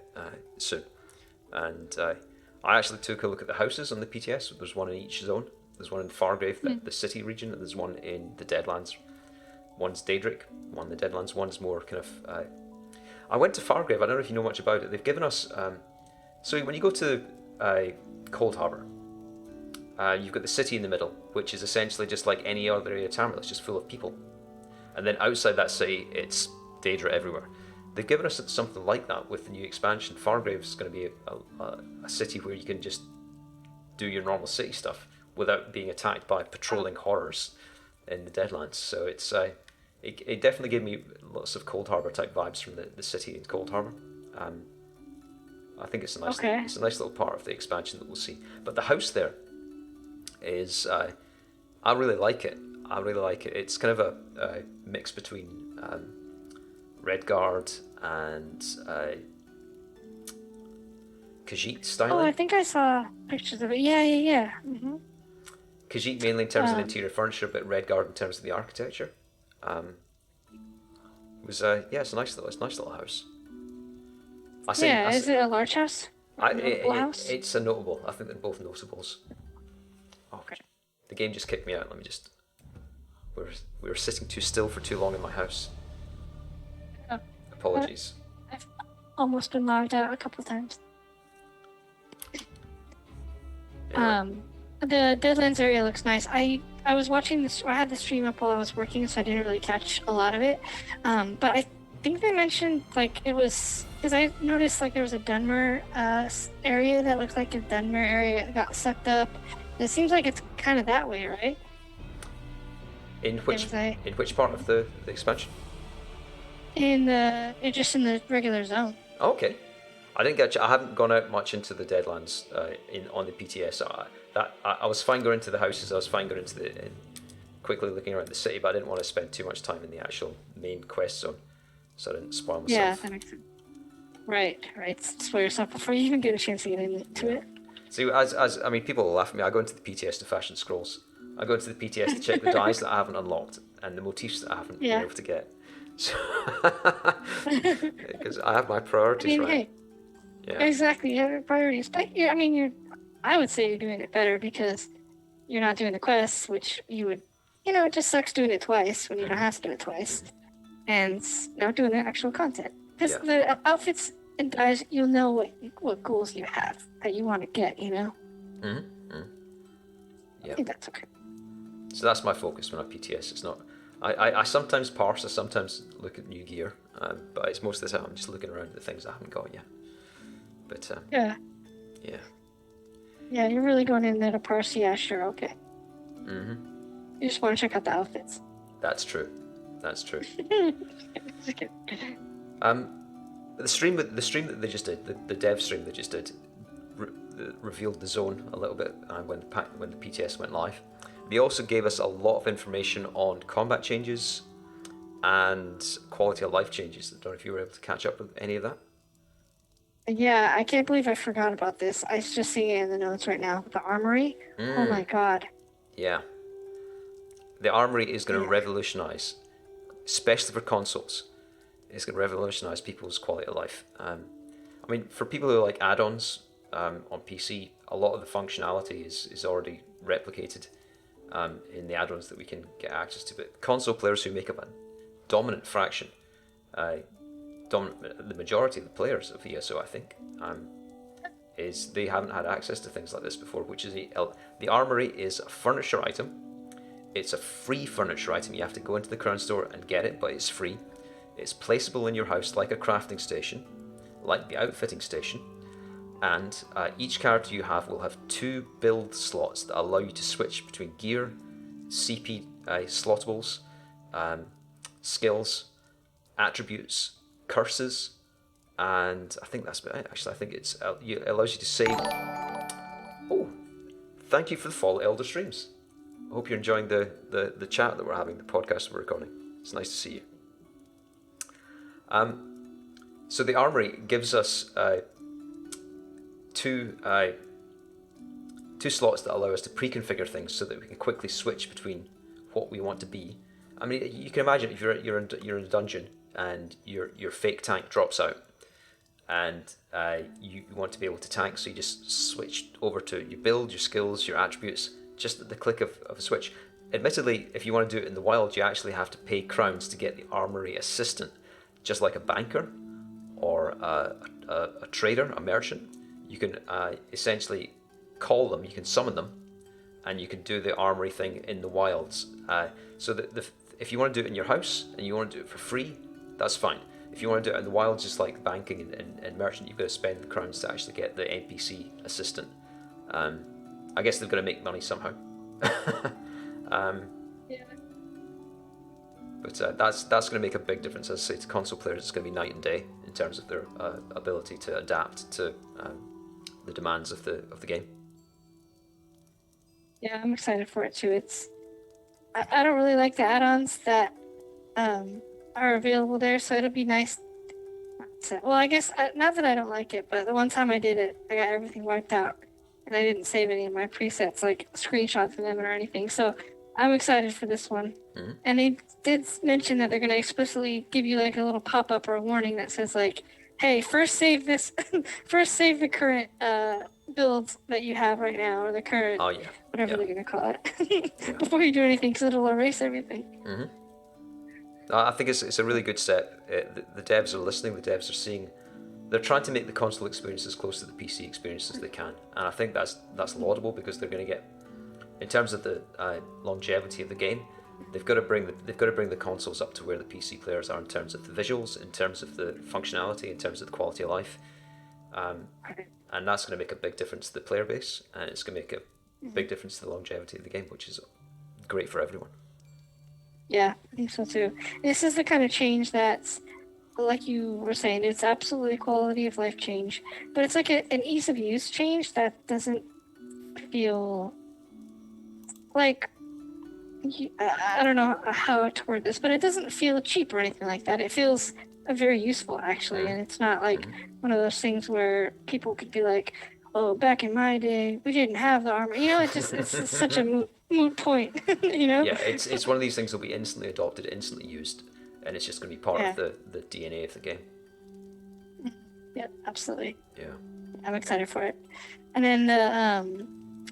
soon. And I actually took a look at the houses on the PTS. There's one in each zone. There's one in Fargrave, the city region, and there's one in the Deadlands. One's Daedric, one in the Deadlands, one's more kind of... I went to Fargrave, I don't know if you know much about it. They've given us... so when you go to Cold Harbour, you've got the city in the middle, which is essentially just like any other area of Tamriel. It's just full of people. And then outside that city, it's Daedra everywhere. They've given us something like that with the new expansion. Fargrave's going to be a city where you can just do your normal city stuff without being attacked by patrolling horrors in the Deadlands. So it definitely gave me lots of Cold Harbour type vibes from the city in Cold Harbour. I think it's a nice little part of the expansion that we'll see. But the house there is I really like it. It's kind of a mix between Redguard and Khajiit styling. Oh, I think I saw pictures of it. Yeah. Mm-hmm. Khajiit mainly in terms of interior furniture, but Redguard in terms of the architecture. It's a nice little house. Is it a large house? A notable house? It's a notable. I think they're both notables. Oh, Okay. the game just kicked me out. Let me just. We were sitting too still for too long in my house. Oh, Apologies. I've almost been logged out a couple of times. Anyway. The Deadlands area looks nice. I was watching this. I had the stream up while I was working, so I didn't really catch a lot of it. But I think they mentioned like it was because I noticed like there was a Dunmer area that looked like a Dunmer area that got sucked up. It seems like it's kind of that way, right? In which part of the expansion? Just in the regular zone. Okay. I haven't gone out much into the Deadlands on the PTS. I was fine going into the houses. I was fine going into quickly looking around the city, but I didn't want to spend too much time in the actual main quest zone, so I didn't spoil myself. Yeah, that makes sense. Right. Spoil yourself before you even get a chance to get into it. See, I mean, people will laugh at me. I go into the PTS to fashion scrolls. I go into the PTS to check the dies that I haven't unlocked and the motifs that I haven't been able to get. So, because I have my priorities right. Hey, yeah. Exactly, you have your priorities. But I would say you're doing it better because you're not doing the quests, which you would, it just sucks doing it twice when you don't have to do it twice, and not doing the actual content. Because the outfits and dies, you'll know what goals you have that you want to get. Yeah. I think that's okay. So that's my focus when I PTS. It's not. I sometimes parse. I sometimes look at new gear, but it's most of the time I'm just looking around at the things I haven't got yet. But yeah, you're really going in there to parse. Yeah, sure, okay. You just want to check out the outfits. That's true. The stream that they just did, the dev stream they just did, revealed the zone a little bit when the PTS went live. They also gave us a lot of information on combat changes and quality of life changes. I don't know if you were able to catch up with any of that. Yeah, I can't believe I forgot about this. I was just seeing it in the notes right now. The armory. Oh my god. Yeah. The armory is going to revolutionize, especially for consoles. It's going to revolutionize people's quality of life. I mean, for people who like add-ons on PC, a lot of the functionality is already replicated in the add-ons that we can get access to. But console players who make up a dominant fraction, the majority of the players of ESO, I think, is they haven't had access to things like this before. Which is the armory is a furniture item. It's a free furniture item. You have to go into the Crown Store and get it, but it's free. It's placeable in your house like a crafting station, like the outfitting station, and each character you have will have 2 build slots that allow you to switch between gear, CP slottables, skills, attributes, curses, and I think that's about it. Actually, I think it allows you to save. Oh, thank you for the follow, Elder Streams. I hope you're enjoying the chat that we're having, the podcast we're recording. It's nice to see you. So the armory gives us 2 slots that allow us to pre-configure things so that we can quickly switch between what we want to be. I mean, you can imagine if you're in a dungeon and your fake tank drops out, and you want to be able to tank, so you just switch over to your build, your skills, your attributes, just at the click of a switch. Admittedly, if you want to do it in the wild, you actually have to pay crowns to get the armory assistant, just like a banker or a trader, a merchant. You can essentially call them, you can summon them, and you can do the armory thing in the wilds. So if you want to do it in your house and you want to do it for free, that's fine. If you want to do it in the wilds, just like banking and merchant, you've got to spend the crowns to actually get the NPC assistant. I guess they've got to make money somehow. Yeah. But that's going to make a big difference. As I say, to console players, it's going to be night and day in terms of their ability to adapt to the demands of the game. Yeah, I'm excited for it too. I don't really like the add-ons that are available there, so it'll be nice. Well, I guess not that I don't like it, but the one time I did it, I got everything wiped out. and I didn't save any of my presets, like screenshots of them or anything. So I'm excited for this one. Mm-hmm. And they did mention that they're going to explicitly give you like a little pop-up or a warning that says like, hey, first save this, first save the current build that you have right now, or the current, Oh yeah, whatever they're going to call it, before you do anything, because it'll erase everything. Mm-hmm. I think it's a really good step. The devs are listening, the devs are seeing, they're trying to make the console experience as close to the PC experience as they can, and I think that's laudable, because they're going to get, in terms of the longevity of the game, they've got to bring the consoles up to where the PC players are in terms of the visuals, in terms of the functionality, in terms of the quality of life, and that's going to make a big difference to the player base, and it's going to make a big difference to the longevity of the game, which is great for everyone. Yeah, I think so too. This is the kind of change that's, like you were saying, it's absolutely quality of life change, but it's like an ease of use change that doesn't feel like, I don't know how to word this, but it doesn't feel cheap or anything like that. It feels very useful, actually, and it's not like one of those things where people could be like, oh, back in my day, we didn't have the armor. It's such a moot point, Yeah, it's one of these things that'll be instantly adopted, instantly used, and it's just going to be part of the DNA of the game. Yeah, absolutely. Yeah. I'm excited for it. And then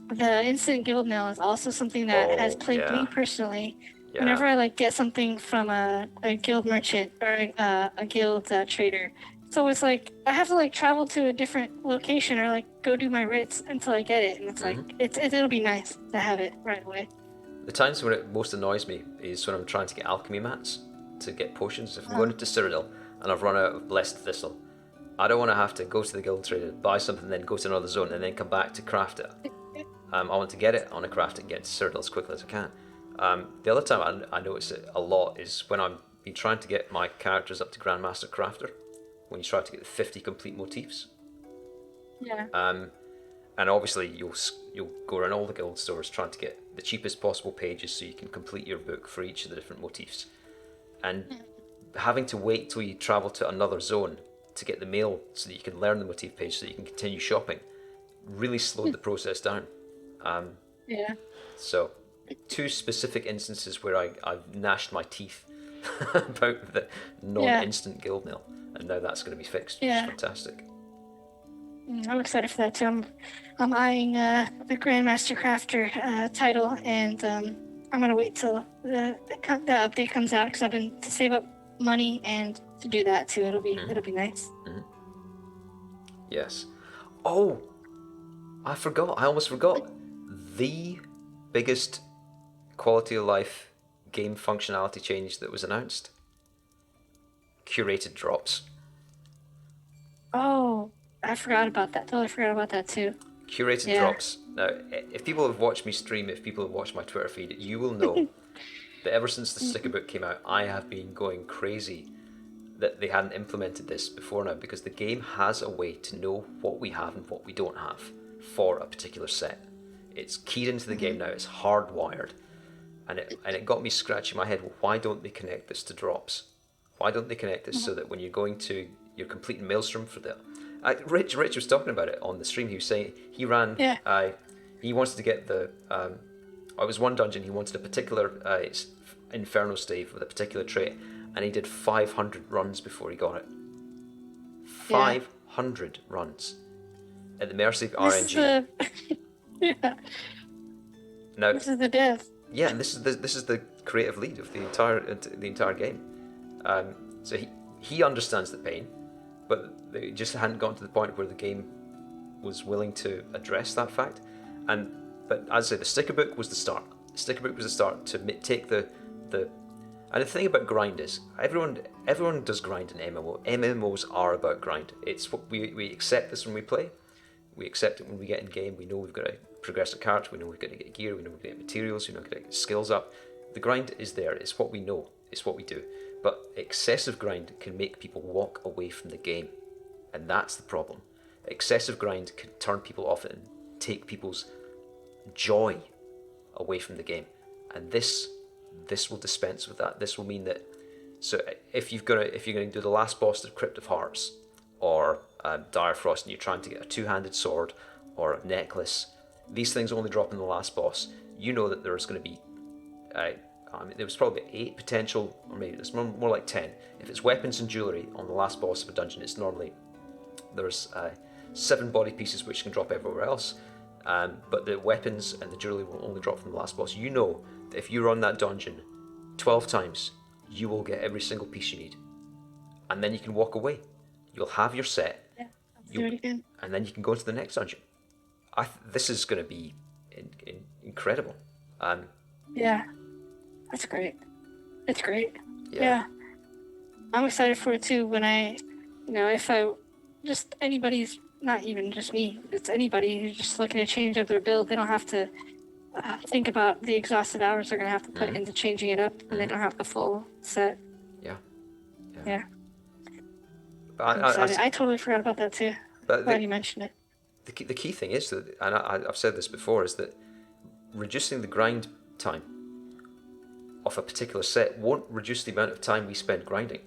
the instant guild mail is also something that has plagued me personally. Yeah. Whenever I get something from a guild merchant or a guild trader, it's always like I have to travel to a different location or go do my writs until I get it, and it's it'll be nice to have it right away. The times when it most annoys me is when I'm trying to get alchemy mats to get potions. If I'm going to Cyrodiil and I've run out of blessed thistle, I don't want to have to go to the guild trader, buy something, then go to another zone, and then come back to craft it. I want to get it, I want to craft it and get to Cyrodiil as quickly as I can. The other time I notice it a lot is when I'm been trying to get my characters up to Grandmaster Crafter, when you try to get the 50 complete motifs. Yeah. And obviously you'll go around all the guild stores trying to get the cheapest possible pages so you can complete your book for each of the different motifs. And having to wait till you travel to another zone to get the mail so that you can learn the motif page so that you can continue shopping really slowed the process down. Yeah. So, two specific instances where I've gnashed my teeth about the non-instant guild mail, and now that's going to be fixed, which is fantastic. I'm excited for that too. I'm eyeing the Grandmaster Crafter title, and I'm gonna wait till the update comes out because I've been to save up money and to do that too. It'll be nice. Yes. Oh, I almost forgot. The biggest quality of life game functionality change that was announced: curated drops. Oh, I forgot about that. Totally forgot about that too. Curated drops. Now, if people have watched me stream, if people have watched my Twitter feed, you will know that ever since the sticker book came out, I have been going crazy that they hadn't implemented this before now, because the game has a way to know what we have and what we don't have for a particular set. It's keyed into the game now, it's hardwired. And it got me scratching my head, well, why don't they connect this to drops? Why don't they connect this so that when you're going to, you're completing Maelstrom for the... Rich was talking about it on the stream. He was saying he ran... he wanted to get the... it was one dungeon, he wanted a particular Inferno stave with a particular trait, and he did 500 runs before he got it. 500 runs. At the mercy of RNG. Now, this is the dev. Yeah, and this is the creative lead of the entire game. So he understands the pain, but they just hadn't gotten to the point where the game was willing to address that fact. But as I say, the sticker book was the start. The sticker book was the start to take the. And the thing about grind is, everyone does grind in MMO. MMOs are about grind. It's what we accept this when we play. We accept it when we get in game. We know we've got to progress a character. We know we've got to get gear. We know we've got to get materials. We know we've got to get skills up. The grind is there. It's what we know. It's what we do. But excessive grind can make people walk away from the game, and that's the problem. Excessive grind can turn people off and take people's joy away from the game, and this will dispense with that. This will mean that, so if you're going to do the last boss of Crypt of Hearts or Dire Frost, and you're trying to get a two-handed sword or a necklace. These things only drop in the last boss. You know that there's going to be, there was probably 8 potential, or maybe it's more like 10. If it's weapons and jewellery on the last boss of a dungeon, it's normally, there's 7 body pieces which can drop everywhere else. But the weapons and the jewellery will only drop from the last boss. You know that if you run that dungeon 12 times, you will get every single piece you need. And then you can walk away. You'll have your set. Yeah, let's do it again. And then you can go to the next dungeon. This is going to be incredible. Yeah, that's great. It's great. Yeah. Yeah. I'm excited for it too. When if just anybody's, not even just me, it's anybody who's just looking to change up their build, they don't have to think about the exhausted hours they're going to have to put into changing it up, and they don't have the full set. Yeah. I totally forgot about that too. Glad you mentioned it. The key thing is that, and I've said this before, is that reducing the grind time of a particular set won't reduce the amount of time we spend grinding.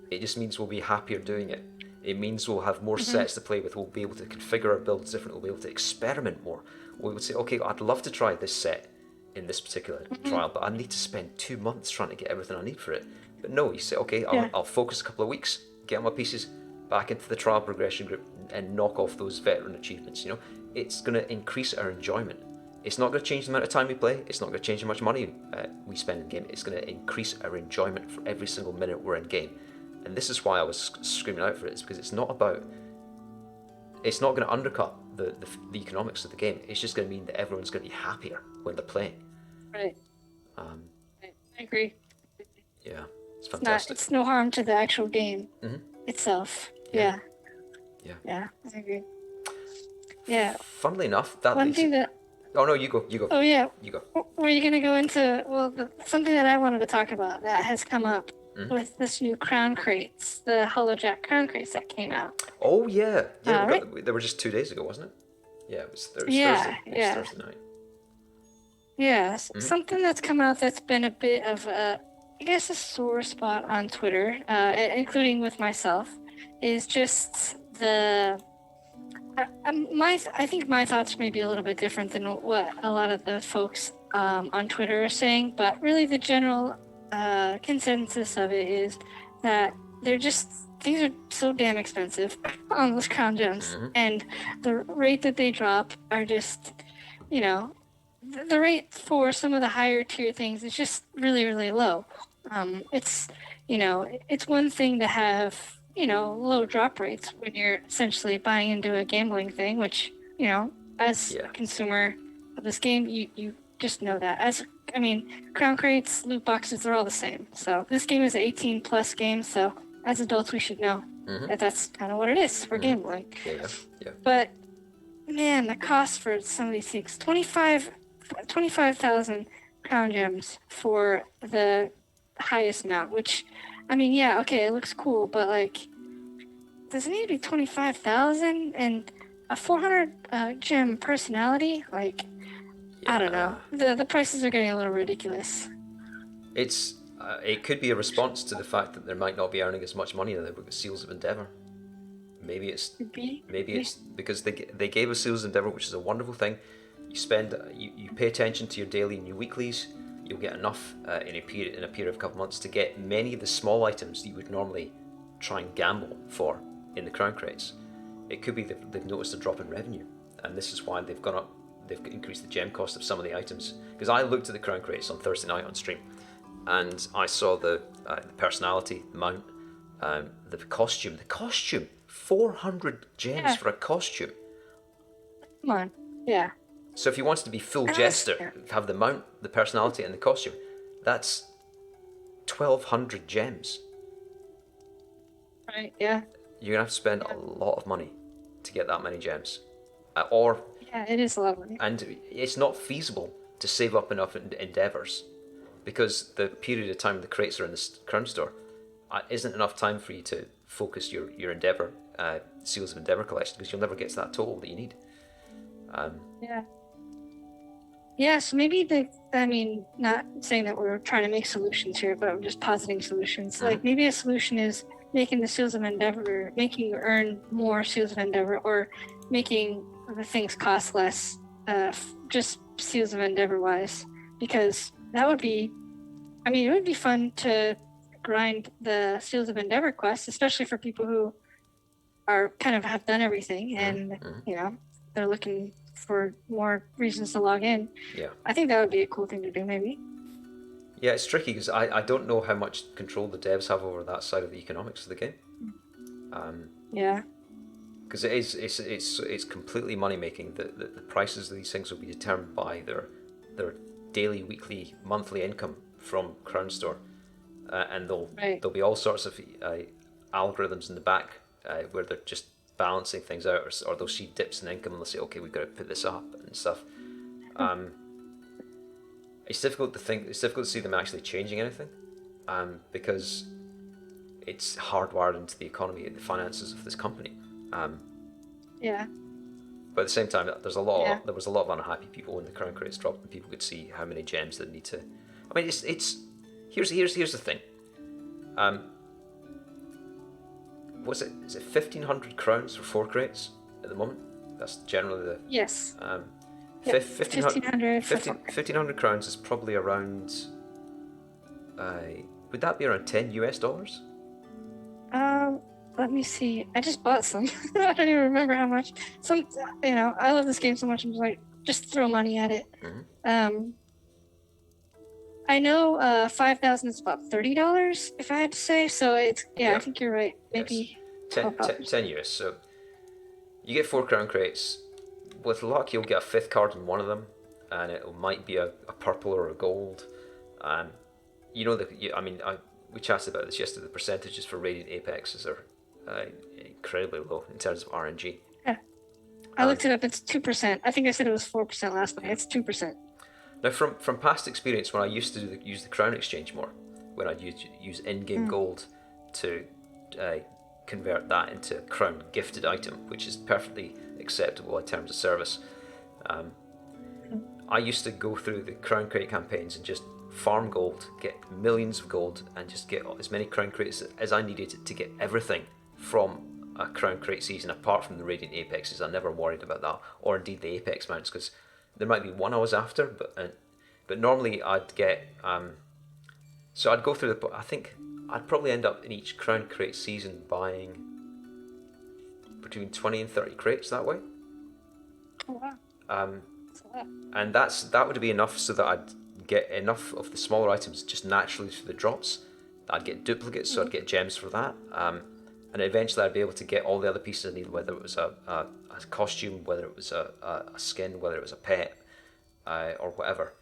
It just means we'll be happier doing it. It means we'll have more sets to play with. We'll be able to configure our builds differently. We'll be able to experiment more. We would say, okay, I'd love to try this set in this particular trial, but I need to spend 2 months trying to get everything I need for it. But no, you say, okay, I'll focus a couple of weeks, get my pieces back into the trial progression group, and knock off those veteran achievements. It's going to increase our enjoyment. It's not going to change the amount of time we play. It's not going to change how much money we spend in game. It's going to increase our enjoyment for every single minute we're in game. And this is why I was screaming out for it. It's because it's not going to undercut the economics of the game. It's just going to mean that everyone's going to be happier when they're playing. Right. I agree. Yeah, it's fantastic. It's no harm to the actual game itself. Yeah, I agree. Yeah. Funnily enough, that one thing that. Oh no, you go. Oh yeah. You go. Were you gonna go into something that I wanted to talk about that has come up with this new crown crates, the Hollowjack crown crates that came out? Oh yeah, right? They were just 2 days ago, wasn't it? Yeah, it was Thursday. Yeah. Thursday night. Yeah, something that's come out that's been a bit of a sore spot on Twitter, including with myself, is just I think my thoughts may be a little bit different than what a lot of the folks on Twitter are saying, but really the general consensus of it is that things are so damn expensive on those crown gems, and the rate that they drop are just, the rate for some of the higher tier things is just really, really low. It's one thing to have low drop rates when you're essentially buying into a gambling thing, which, as a consumer of this game, you just know that. Crown crates, loot boxes, they're all the same. So this game is an 18 plus game, so as adults we should know that that's kind of what it is for gambling. Yeah. But man, the cost for some of these things, 25,000 crown gems for the highest amount, which it looks cool, but does it need to be 25,000 and a 400 gem personality? I don't know. The prices are getting a little ridiculous. It could be a response to the fact that they might not be earning as much money now with Seals of Endeavour. Maybe it's because they gave us Seals of Endeavour, which is a wonderful thing. You pay attention to your daily and your weeklies. You'll get enough in a period of a couple months to get many of the small items that you would normally try and gamble for in the crown crates. It could be that they've noticed a drop in revenue, and this is why they've increased the gem cost of some of the items. Because I looked at the crown crates on Thursday night on stream, and I saw the personality, the mount, the costume. 400 gems for a costume. Come on, yeah. So if you wanted to be full jester, have the mount, the personality, and the costume, that's 1,200 gems. Right, yeah. You're going to have to spend a lot of money to get that many gems. Yeah, it is a lot of money. And it's not feasible to save up enough endeavours, because the period of time the crates are in the crown store isn't enough time for you to focus your endeavour, Seals of Endeavour collection, because you'll never get to that total that you need. Yeah, so maybe not saying that we're trying to make solutions here, but I'm just positing solutions. Maybe a solution is making the Seals of Endeavour, making you earn more Seals of Endeavour, or making the things cost less, just Seals of Endeavor wise, because that would be, I mean, it would be fun to grind the Seals of Endeavor quests, especially for people who are kind of have done everything and they're looking for more reasons to log in. Yeah. I think that would be a cool thing to do, maybe. Yeah, it's tricky because I don't know how much control the devs have over that side of the economics of the game. Yeah. Because it's completely money making. The prices of these things will be determined by their daily, weekly, monthly income from Crown Store, and there'll be all sorts of algorithms in the back where they're just balancing things out, or they'll see dips in income and they'll say, okay, we've got to put this up and stuff. It's difficult to see them actually changing anything, because it's hardwired into the economy and the finances of this company. Yeah. But at the same time, there was a lot of unhappy people when the crown crates dropped, and people could see how many gems they need to. I mean, it's here's the thing. What's it? Is it 1,500 crowns for 4 crates at the moment? That's generally the. Yes. 1,500 crowns is probably around. Would that be around $10? Let me see. I just bought some. I don't even remember how much. I love this game so much. I'm just like, just throw money at it. Mm-hmm. I know 5,000 is about $30, if I had to say. So it's I think you're right. Maybe yes. 10 US. So you get 4 crown crates. With luck, you'll get a 5th card in one of them, and it might be a purple or a gold. We chatted about this yesterday. The percentages for Radiant Apexes are incredibly low in terms of RNG. Yeah, I looked it up. It's 2%. I think I said it was 4% last night. It's 2%. Now, from past experience, when I used to use the crown exchange more, when I'd use in-game gold to convert that into a crown gifted item, which is perfectly acceptable in terms of service. I used to go through the crown crate campaigns and just farm gold, get millions of gold, and just get as many crown crates as I needed to get everything from a crown crate season, apart from the Radiant Apexes. I never worried about that, or indeed the Apex mounts, because there might be one I was after, but normally I'd get so I'd go through I think I'd probably end up in each crown crate season buying between 20 and 30 crates that way. Oh wow. That's a lot. And that would be enough so that I'd get enough of the smaller items just naturally through the drops. I'd get duplicates, so I'd get gems for that. And eventually I'd be able to get all the other pieces I need, whether it was a costume, whether it was a skin, whether it was a pet, or whatever.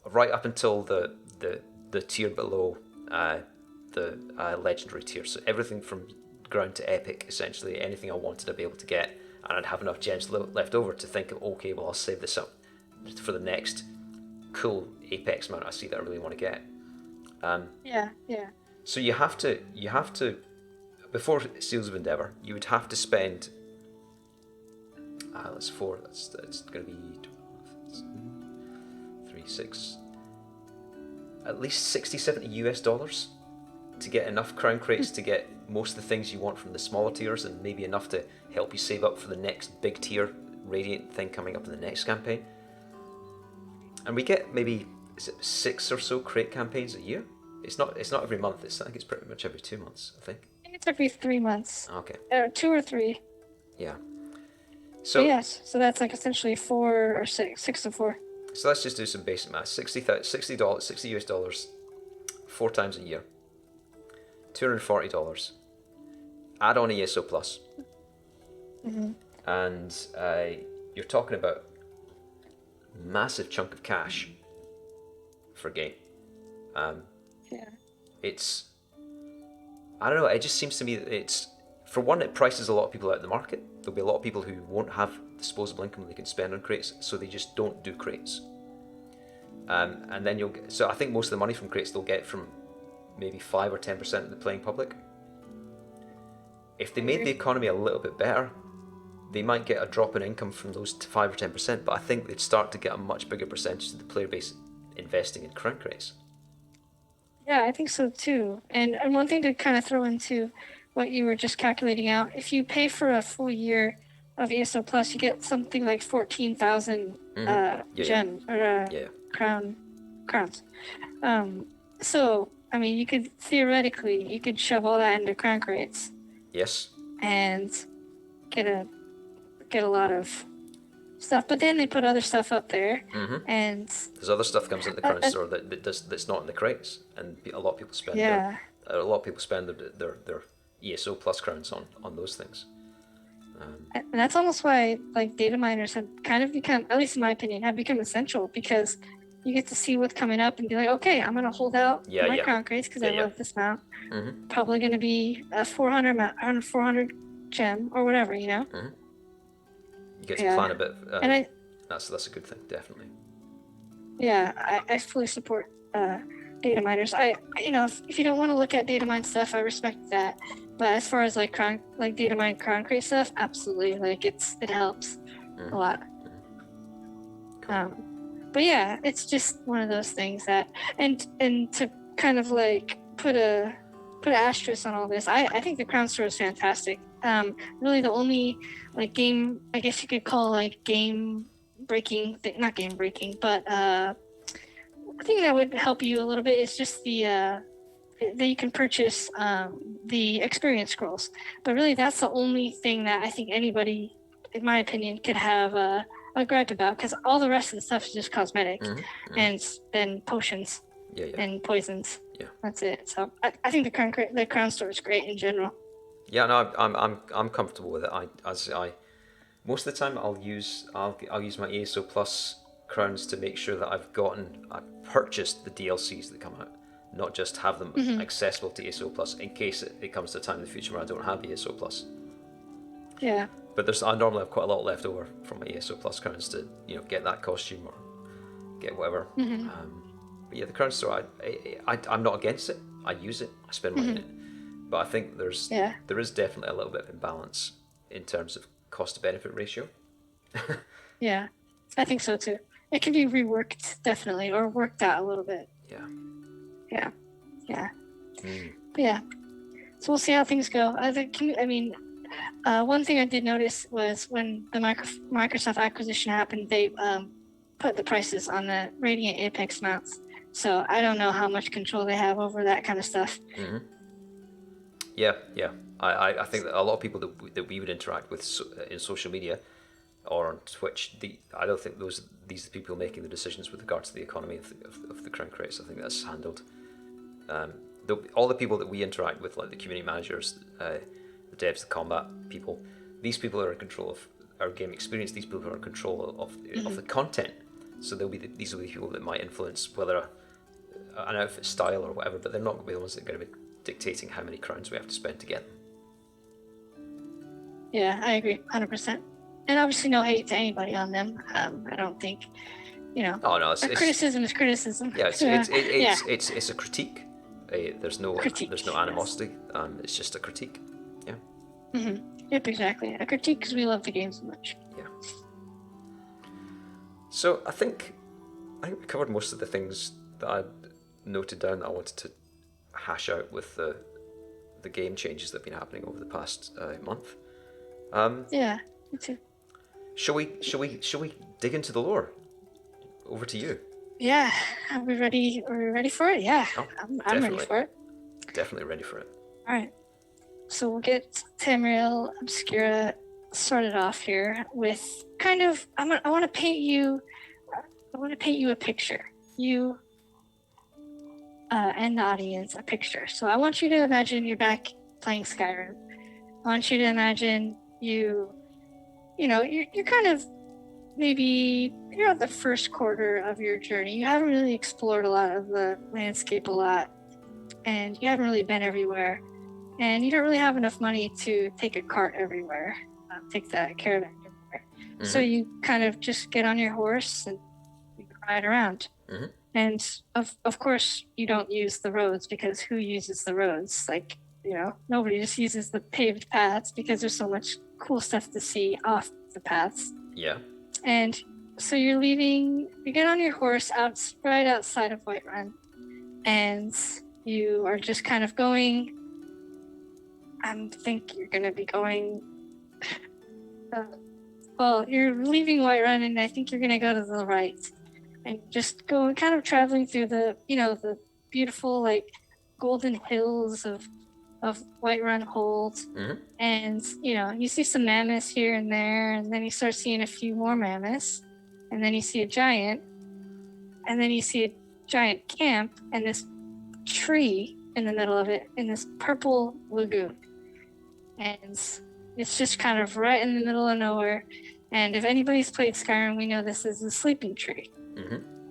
Right up until the tier below the legendary tier. So everything from ground to epic, essentially, anything I wanted to be able to get, and I'd have enough gems left over to think of, okay, well, I'll save this up for the next cool apex mount I see that I really want to get. Yeah. So you have to before Seals of Endeavor, you would have to spend that's 4, that's going to be 3, 6, at least $60-70 to get enough crown crates to get most of the things you want from the smaller tiers, and maybe enough to help you save up for the next big tier Radiant thing coming up in the next campaign. And we get maybe 6 or so crate campaigns a year. It's not every month. I think it's pretty much every 2 months. I think it's every 3 months. Okay. 2 or 3. Yeah. So yes, so that's like essentially 4 or 6 to 4. So let's just do some basic math. $60 US, 4 times a year. $240. Add on ESO Plus. Mm-hmm. And you're talking about massive chunk of cash for a game. Yeah. It's, I don't know, it just seems to me that it's, for one, it prices a lot of people out of the market. There'll be a lot of people who won't have disposable income they can spend on crates, so they just don't do crates. And then you'll get, so I think most of the money from crates they'll get from maybe 5 or 10% of the playing public. If they made the economy a little bit better, they might get a drop in income from those 5 or 10%, but I think they'd start to get a much bigger percentage of the player base investing in crown crates. Yeah, I think so too. And one thing to kind of throw into what you were just calculating out, if you pay for a full year of ESO Plus, you get something like 14,000 gems or crowns. So I mean, you could theoretically shove all that into crown crates. Yes. And get a lot of stuff, but then they put other stuff up there, and there's other stuff comes into the crown store that's not in the crates, and a lot of people spend their ESO Plus crowns on those things. And that's almost why like data miners have kind of become, at least in my opinion, have become essential, because you get to see what's coming up and be like, okay, I'm gonna hold out my crown crates because I love this mount. Probably gonna be a 400 gem or whatever, you know. You get to plan a bit, and that's a good thing, definitely. Yeah, I fully support data miners. If you don't want to look at data mine stuff, I respect that. But as far as like data mine crown crate stuff, absolutely, like it helps a lot. Cool. But yeah, it's just one of those things that, and to kind of like put an asterisk on all this, I think the crown store is fantastic. Really the only like game, I guess you could call like game breaking, not game breaking, but I think that would help you a little bit is just that you can purchase the experience scrolls. But really that's the only thing that I think anybody, in my opinion, could have a gripe about, because all the rest of the stuff is just cosmetic and then potions and poisons. Yeah, that's it. So I think the crown store is great in general. Yeah, no, I'm comfortable with it. I most of the time I'll use my ESO Plus crowns to make sure that I've purchased the DLCs that come out, not just have them accessible to ESO Plus in case it comes to a time in the future where I don't have ESO Plus. Yeah. But I normally have quite a lot left over from my ESO Plus crowns to get that costume or get whatever. But yeah, the crown store, I'm not against it. I use it. I spend money on it. But I think there is definitely a little bit of imbalance in terms of cost to benefit ratio. Yeah, I think so too. It can be reworked definitely, or worked out a little bit. Yeah. But yeah, so we'll see how things go. One thing I did notice was when the Microsoft acquisition happened, they put the prices on the Radiant Apex mounts. So I don't know how much control they have over that kind of stuff. Yeah. I think that a lot of people that we would interact with in social media or on Twitch, I don't think these are the people making the decisions with regard to the economy of the crown crates. I think that's handled. All the people that we interact with, like the community managers, the devs, the combat people, these people are in control of our game experience. These people are in control of the content. So these will be the people that might influence whether an outfit style or whatever, but they're not going to be the ones that are going to be dictating how many crowns we have to spend to get them. Yeah, I agree, 100%. And obviously, no hate to anybody on them. I don't think, Oh no, criticism is criticism. Yeah, it's a critique. There's no animosity. Yes. It's just a critique. Yeah. Yep, exactly. A critique because we love the game so much. Yeah. So I think we covered most of the things that I noted down that I wanted to hash out with the game changes that have been happening over the past month. Yeah, me too. Shall we dig into the lore? Over to you. Yeah, are we ready? Are we ready for it? Yeah, I'm ready for it. Definitely ready for it. All right. So we'll get Tamriel Obscura started off here with kind of. I want to paint you a picture. You and the audience a picture. So I want you to imagine you're back playing Skyrim. I want you to imagine you're kind of, maybe you're at the first quarter of your journey. You haven't really explored a lot of the landscape a lot, and you haven't really been everywhere, and you don't really have enough money to take a cart everywhere, take that caravan everywhere. So you kind of just get on your horse and you ride around. And of course you don't use the roads, because who uses the roads? Like, nobody just uses the paved paths because there's so much cool stuff to see off the paths. Yeah. And so you get on your horse right outside of Whiterun, and you are just kind of going, I think you're going to be going well, you're leaving Whiterun, and I think you're gonna go to the right, and just go kind of traveling through the the beautiful like golden hills of Whiterun Hold, and you see some mammoths here and there, and then you start seeing a few more mammoths, and then you see a giant, and then you see a giant camp and this tree in the middle of it in this purple lagoon, and it's just kind of right in the middle of nowhere. And if anybody's played Skyrim, we know this is the sleeping tree.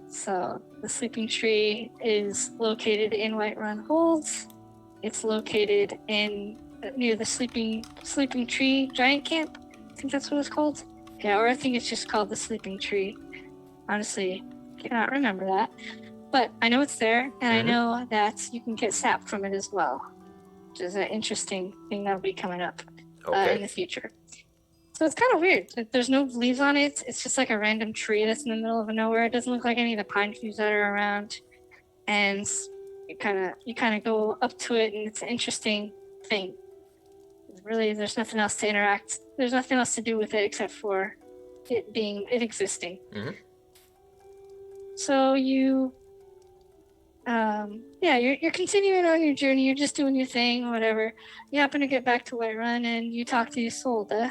So the sleeping tree is located in Whiterun Hold. It's located near the sleeping tree giant camp. I think that's what it's called. Yeah, or I think it's just called the sleeping tree. Honestly, cannot remember that. But I know it's there, and I know that you can get sap from it as well, which is an interesting thing that'll be coming up in the future. So it's kind of weird. There's no leaves on it. It's just like a random tree that's in the middle of nowhere. It doesn't look like any of the pine trees that are around. And you kind of go up to it, and it's an interesting thing. Really, there's nothing else to interact. There's nothing else to do with it except for it existing. So you're continuing on your journey. You're just doing your thing, whatever. You happen to get back to Whiterun, and you talk to Isolde,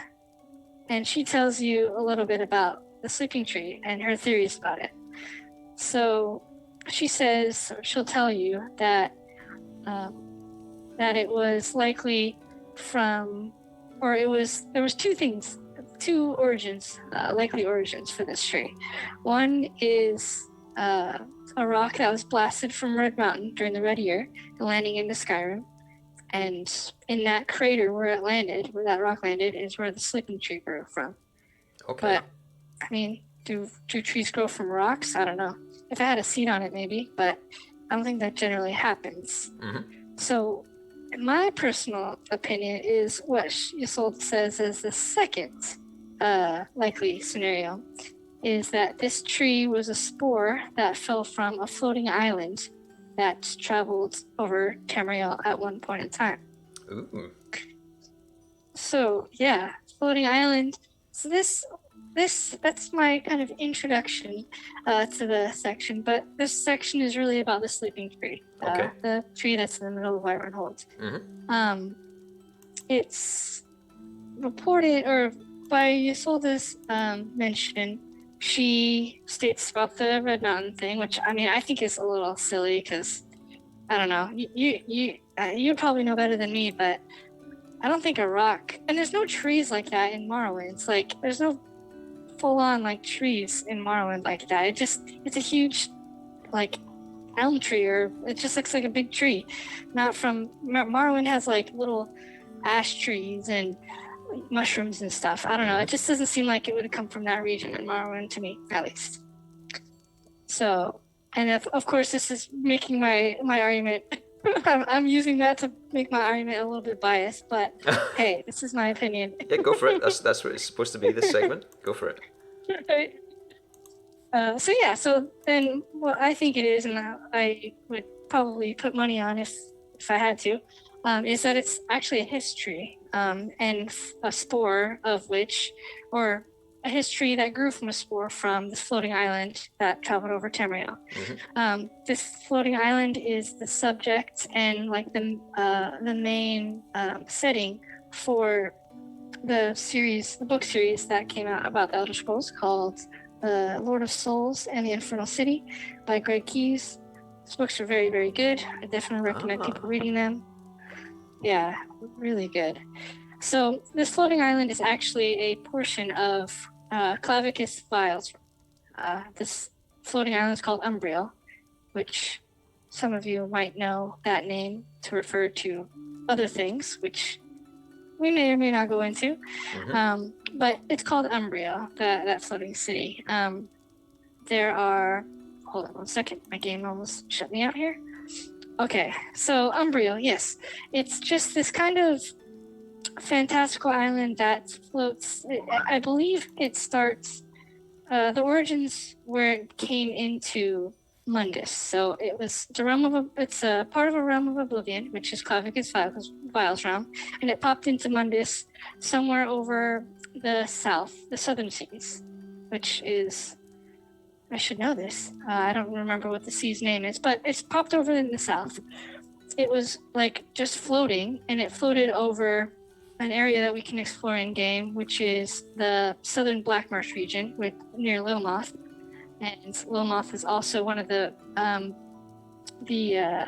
and she tells you a little bit about the sleeping tree and her theories about it. So she'll tell you that it was likely there was two likely origins for this tree. One is a rock that was blasted from Red Mountain during the Red Year, landing into Skyrim. And in that crater where that rock landed, is where the sleeping tree grew from. Okay. But, I mean, do trees grow from rocks? I don't know. If it had a seed on it, maybe, but I don't think that generally happens. So, my personal opinion is what Isolde says is the second likely scenario, is that this tree was a spore that fell from a floating island that traveled over Tamriel at one point in time. Ooh. So yeah, floating island. So that's my kind of introduction to the section, but this section is really about the sleeping tree, the tree that's in the middle of Whiterun Hold. It's reported, or by Isolde's mention, she states about the Red Mountain thing, which I mean I think is a little silly because I don't know. You probably know better than me, but I don't think a rock, and there's no trees like that in Morrowind. It's like there's no full-on like trees in Morrowind like that. It's a huge like elm tree, or it just looks like a big tree. Not from Morrowind has like little ash trees and mushrooms and stuff. I don't know. It just doesn't seem like it would have come from that region in Morrowind to me, at least. So, and of course, this is making my argument. I'm using that to make my argument a little bit biased, but hey, this is my opinion. Yeah, go for it. That's what it's supposed to be, this segment. Go for it. Right. So then what I think it is, and I would probably put money on if I had to, is that it's actually a history, and a spore of which, or a history that grew from a spore from this floating island that traveled over Tamriel. This floating island is the subject and like the main setting for the book series that came out about the Elder Scrolls called Lord of Souls and the Infernal City by Greg Keyes. These books are very, very good. I definitely recommend people reading them. Yeah, really good. So this floating island is actually a portion of Clavicus Vials. This floating island is called Umbriel, which some of you might know that name to refer to other things, which we may or may not go into. But it's called Umbriel, that floating city. There are... Hold on one second. My game almost shut me out here. Okay, so Umbriel, yes. It's just this kind of fantastical island that floats. I believe it starts... the origins where it came into Mundus. So it's a part of a realm of oblivion, which is Clavicus Vial's realm, and it popped into Mundus somewhere over the southern seas, which is, I should know this. I don't remember what the sea's name is, but it's popped over in the south. It was like just floating, and it floated over an area that we can explore in game, which is the southern Black Marsh region near Lilmoth. And Lilmoth is also one of the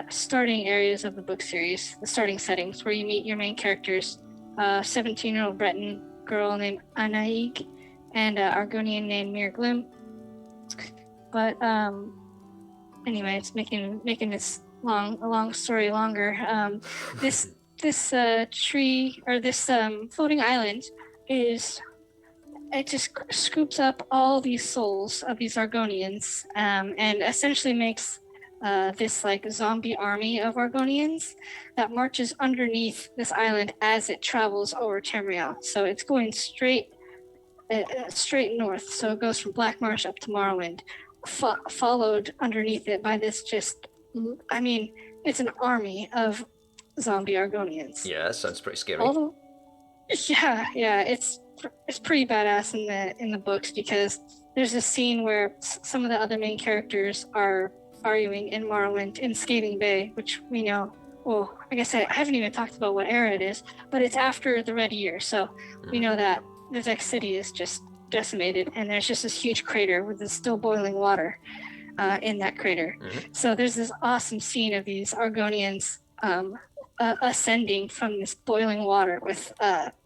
starting areas of the book series, the starting settings, where you meet your main characters, 17-year-old Breton girl named Anaig and an Argonian named Mir Glim. But anyway, it's making this long story longer. This tree, or this floating island, it just scoops up all these souls of these Argonians, and essentially makes this like zombie army of Argonians that marches underneath this island as it travels over Tamriel. So it's going straight north. So it goes from Black Marsh up to Morrowind, followed underneath it by this it's an army of zombie Argonians. Yeah, that sounds pretty scary. Yeah, it's pretty badass in the books, because there's a scene where some of the other main characters are arguing in Morrowind in Scathing Bay, which we know. Well, I guess I haven't even talked about what era it is, but it's after the Red Year, so we know that the Vex City is just decimated, and there's just this huge crater with this still boiling water in that crater. So there's this awesome scene of these Argonians ascending from this boiling water with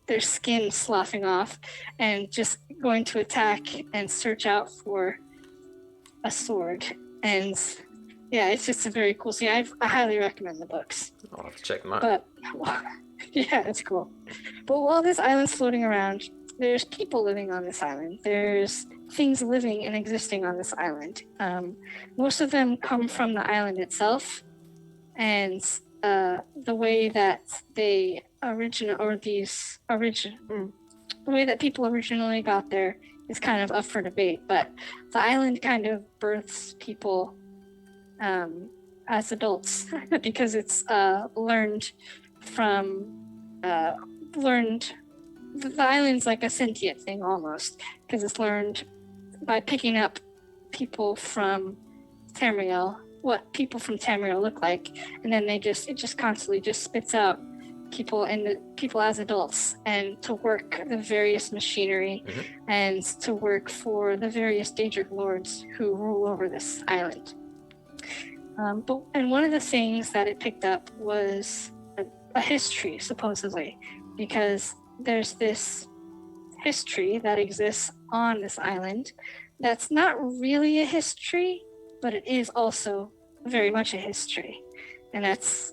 their skin sloughing off, and just going to attack and search out for a sword. And yeah, it's just a very cool scene. I highly recommend the books. I'll have to check them out. But yeah, it's cool. But while this island's floating around, there's people living on this island. There's things living and existing on this island. Most of them come from the island itself, and the way that the way that people originally got there is kind of up for debate. But the island kind of births people as adults because it's learned. The island's like a sentient thing almost, because it's learned by picking up people from Tamriel, what people from Tamriel look like, and then it just constantly just spits out people as adults, and to work the various machinery and to work for the various Daedric lords who rule over this island. And one of the things that it picked up was a history, supposedly, because there's this history that exists on this island that's not really a history, but it is also very much a history. And it's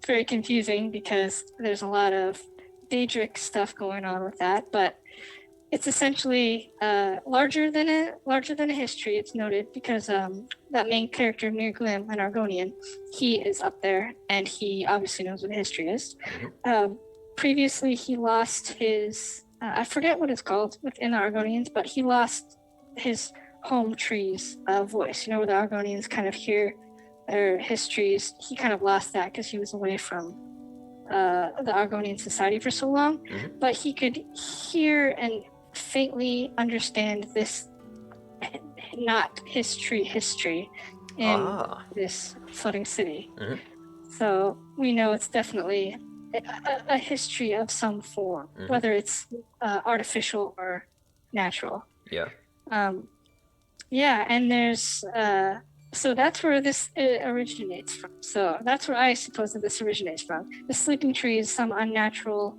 very confusing because there's a lot of Daedric stuff going on with that, but it's essentially larger than a history. It's noted because that main character, Mir Glim, an Argonian, he is up there, and he obviously knows what history is. Previously, he lost his, I forget what it's called within the Argonians, but he lost his home tree's voice. You know, where the Argonians kind of hear their histories. He kind of lost that because he was away from the Argonian society for so long. But he could hear and faintly understand this not history in this floating city. So we know it's definitely a history of some form, whether it's artificial or natural. And there's so that's where this originates from. So that's where I suppose that this originates from. The sleeping tree is some unnatural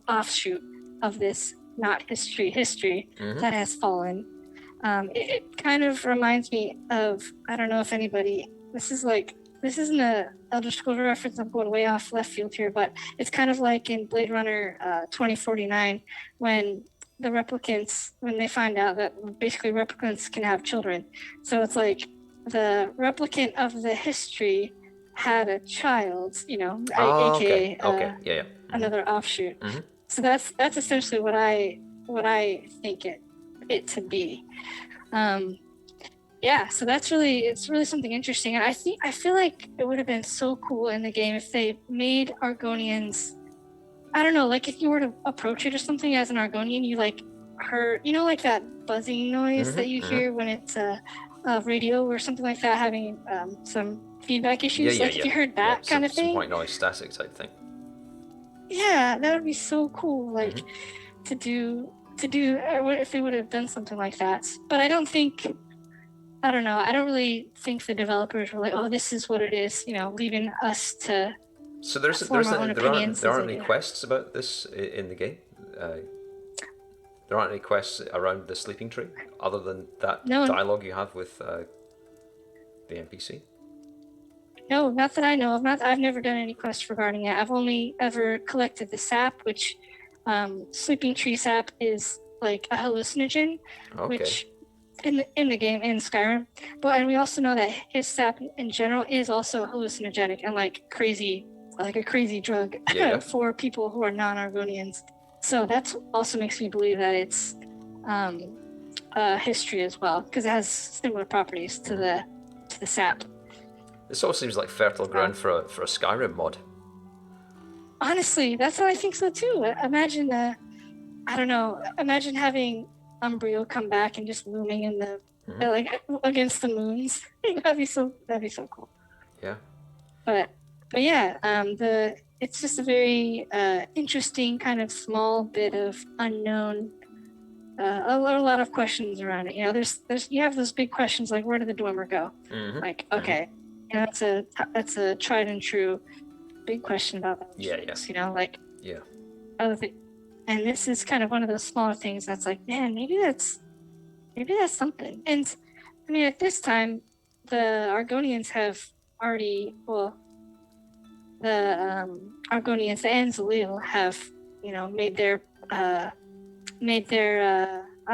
offshoot of this not history that has fallen. It kind of reminds me of, I don't know if anybody, this isn't a Elder Scrolls reference, I'm going way off left field here, but it's kind of like in Blade Runner 2049, when the replicants, when they find out that basically replicants can have children. So it's like the replicant of the history had a child, aka another offshoot. So that's essentially what I think it it to be. Yeah, so it's really something interesting. And I feel like it would have been so cool in the game if they made Argonians. I don't know, like if you were to approach it or something as an Argonian, you like heard, like that buzzing noise that you hear when it's a radio or something like that having some feedback issues. Yeah. Like if you heard that kind of Some thing, white noise static type thing. yeah, that would be so cool. Like to do if they would have done something like that. But I don't know. I don't really think the developers were like, "Oh, this is what it is," leaving us to So form our own opinions. there aren't any quests about this in the game. There aren't any quests around the sleeping tree other than that dialogue you have with the NPC. No, not that I know of. I've never done any quests regarding it. I've only ever collected the sap, which sleeping tree sap is like a hallucinogen, which in the game in Skyrim. And we also know that his sap in general is also hallucinogenic and like a crazy drug for people who are non-Argonians. So that also makes me believe that it's history as well, because it has similar properties to the sap. This all seems like fertile ground for a Skyrim mod. Honestly, that's what I think so too. Imagine imagine having Umbrio come back and just looming in the like against the moons. that'd be so cool. Yeah. But yeah, it's just a very interesting kind of small bit of unknown. A lot of questions around it. There's you have those big questions like where did the Dwemer go? Like okay, that's a tried and true big question about that. Other thing. And this is kind of one of those smaller things that's like, man, maybe that's something. And I mean, at this time, the Argonians have already, the Argonians, the Anzalil have, made their I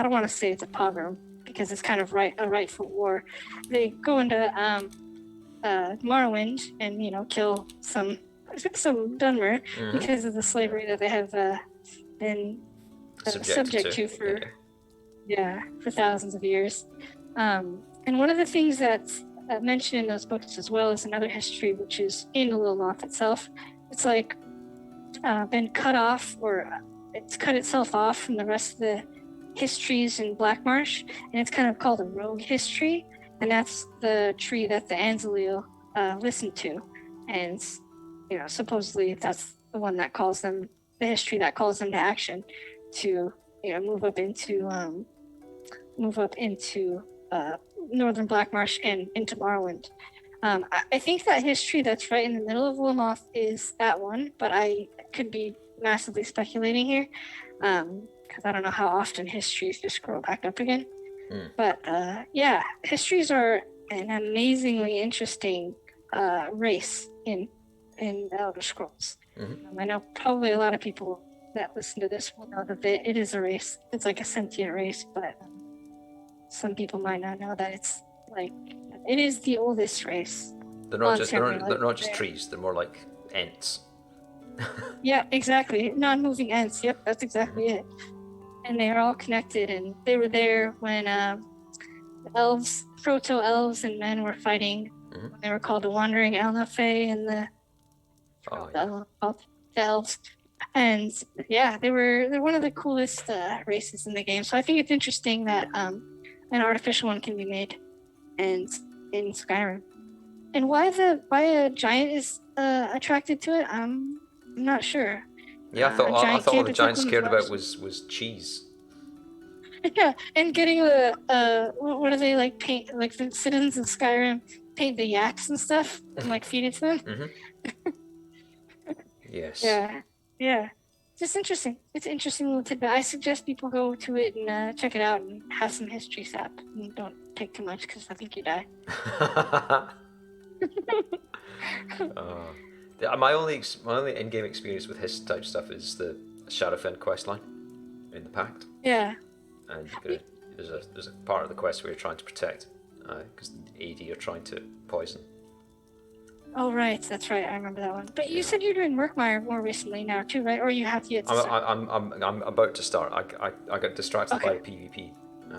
don't want to say it's a pogrom because it's kind of a rightful war. They go into Morrowind and kill some Dunmer because of the slavery that they have been subject to for for thousands of years. And one of the things that's mentioned in those books as well is another history, which is in the Lil'Noth itself. It's like been cut off, or it's cut itself off from the rest of the histories in Blackmarsh, and it's kind of called a rogue history, and that's the tree that the Anzalil listened to, and supposedly that's the one that calls them, the history that calls them to action to move up into northern Blackmarsh and into Morrowind. I think that history that's right in the middle of Lil'Noth is that one, but I could be massively speculating here because I don't know how often histories just scroll back up again. But histories are an amazingly interesting race in Elder Scrolls. I know probably a lot of people that listen to this will know that it is a race. It's like a sentient race, but some people might not know that it's like it is the oldest race. They're not just trees. They're more like ents. Yeah, exactly. Non-moving ents. Yep, that's exactly it. And they are all connected, and they were there when the elves, proto-elves and men were fighting. When they were called the Wandering Elnafe and the elves. And they're one of the coolest races in the game. So I think it's interesting that an artificial one can be made, and in Skyrim. And why a giant is attracted to it, I'm not sure. Yeah, I thought all the giants cared about was cheese. Yeah, and getting the what do they like paint, like the citizens of Skyrim paint the yaks and stuff and like feed it to them. Yes. Yeah. Just interesting. It's an interesting little tidbit. I suggest people go to it and check it out and have some history sap. And don't take too much because I think you die. My only in-game experience with his type stuff is the Shadowfen questline in the Pact. Yeah. And there's a part of the quest where you're trying to protect, because the AD are trying to poison. Oh right, that's right. I remember that one. But you said you're doing Murkmire more recently now too, right? Or you have yet to start? I'm about to start. I got distracted by PvP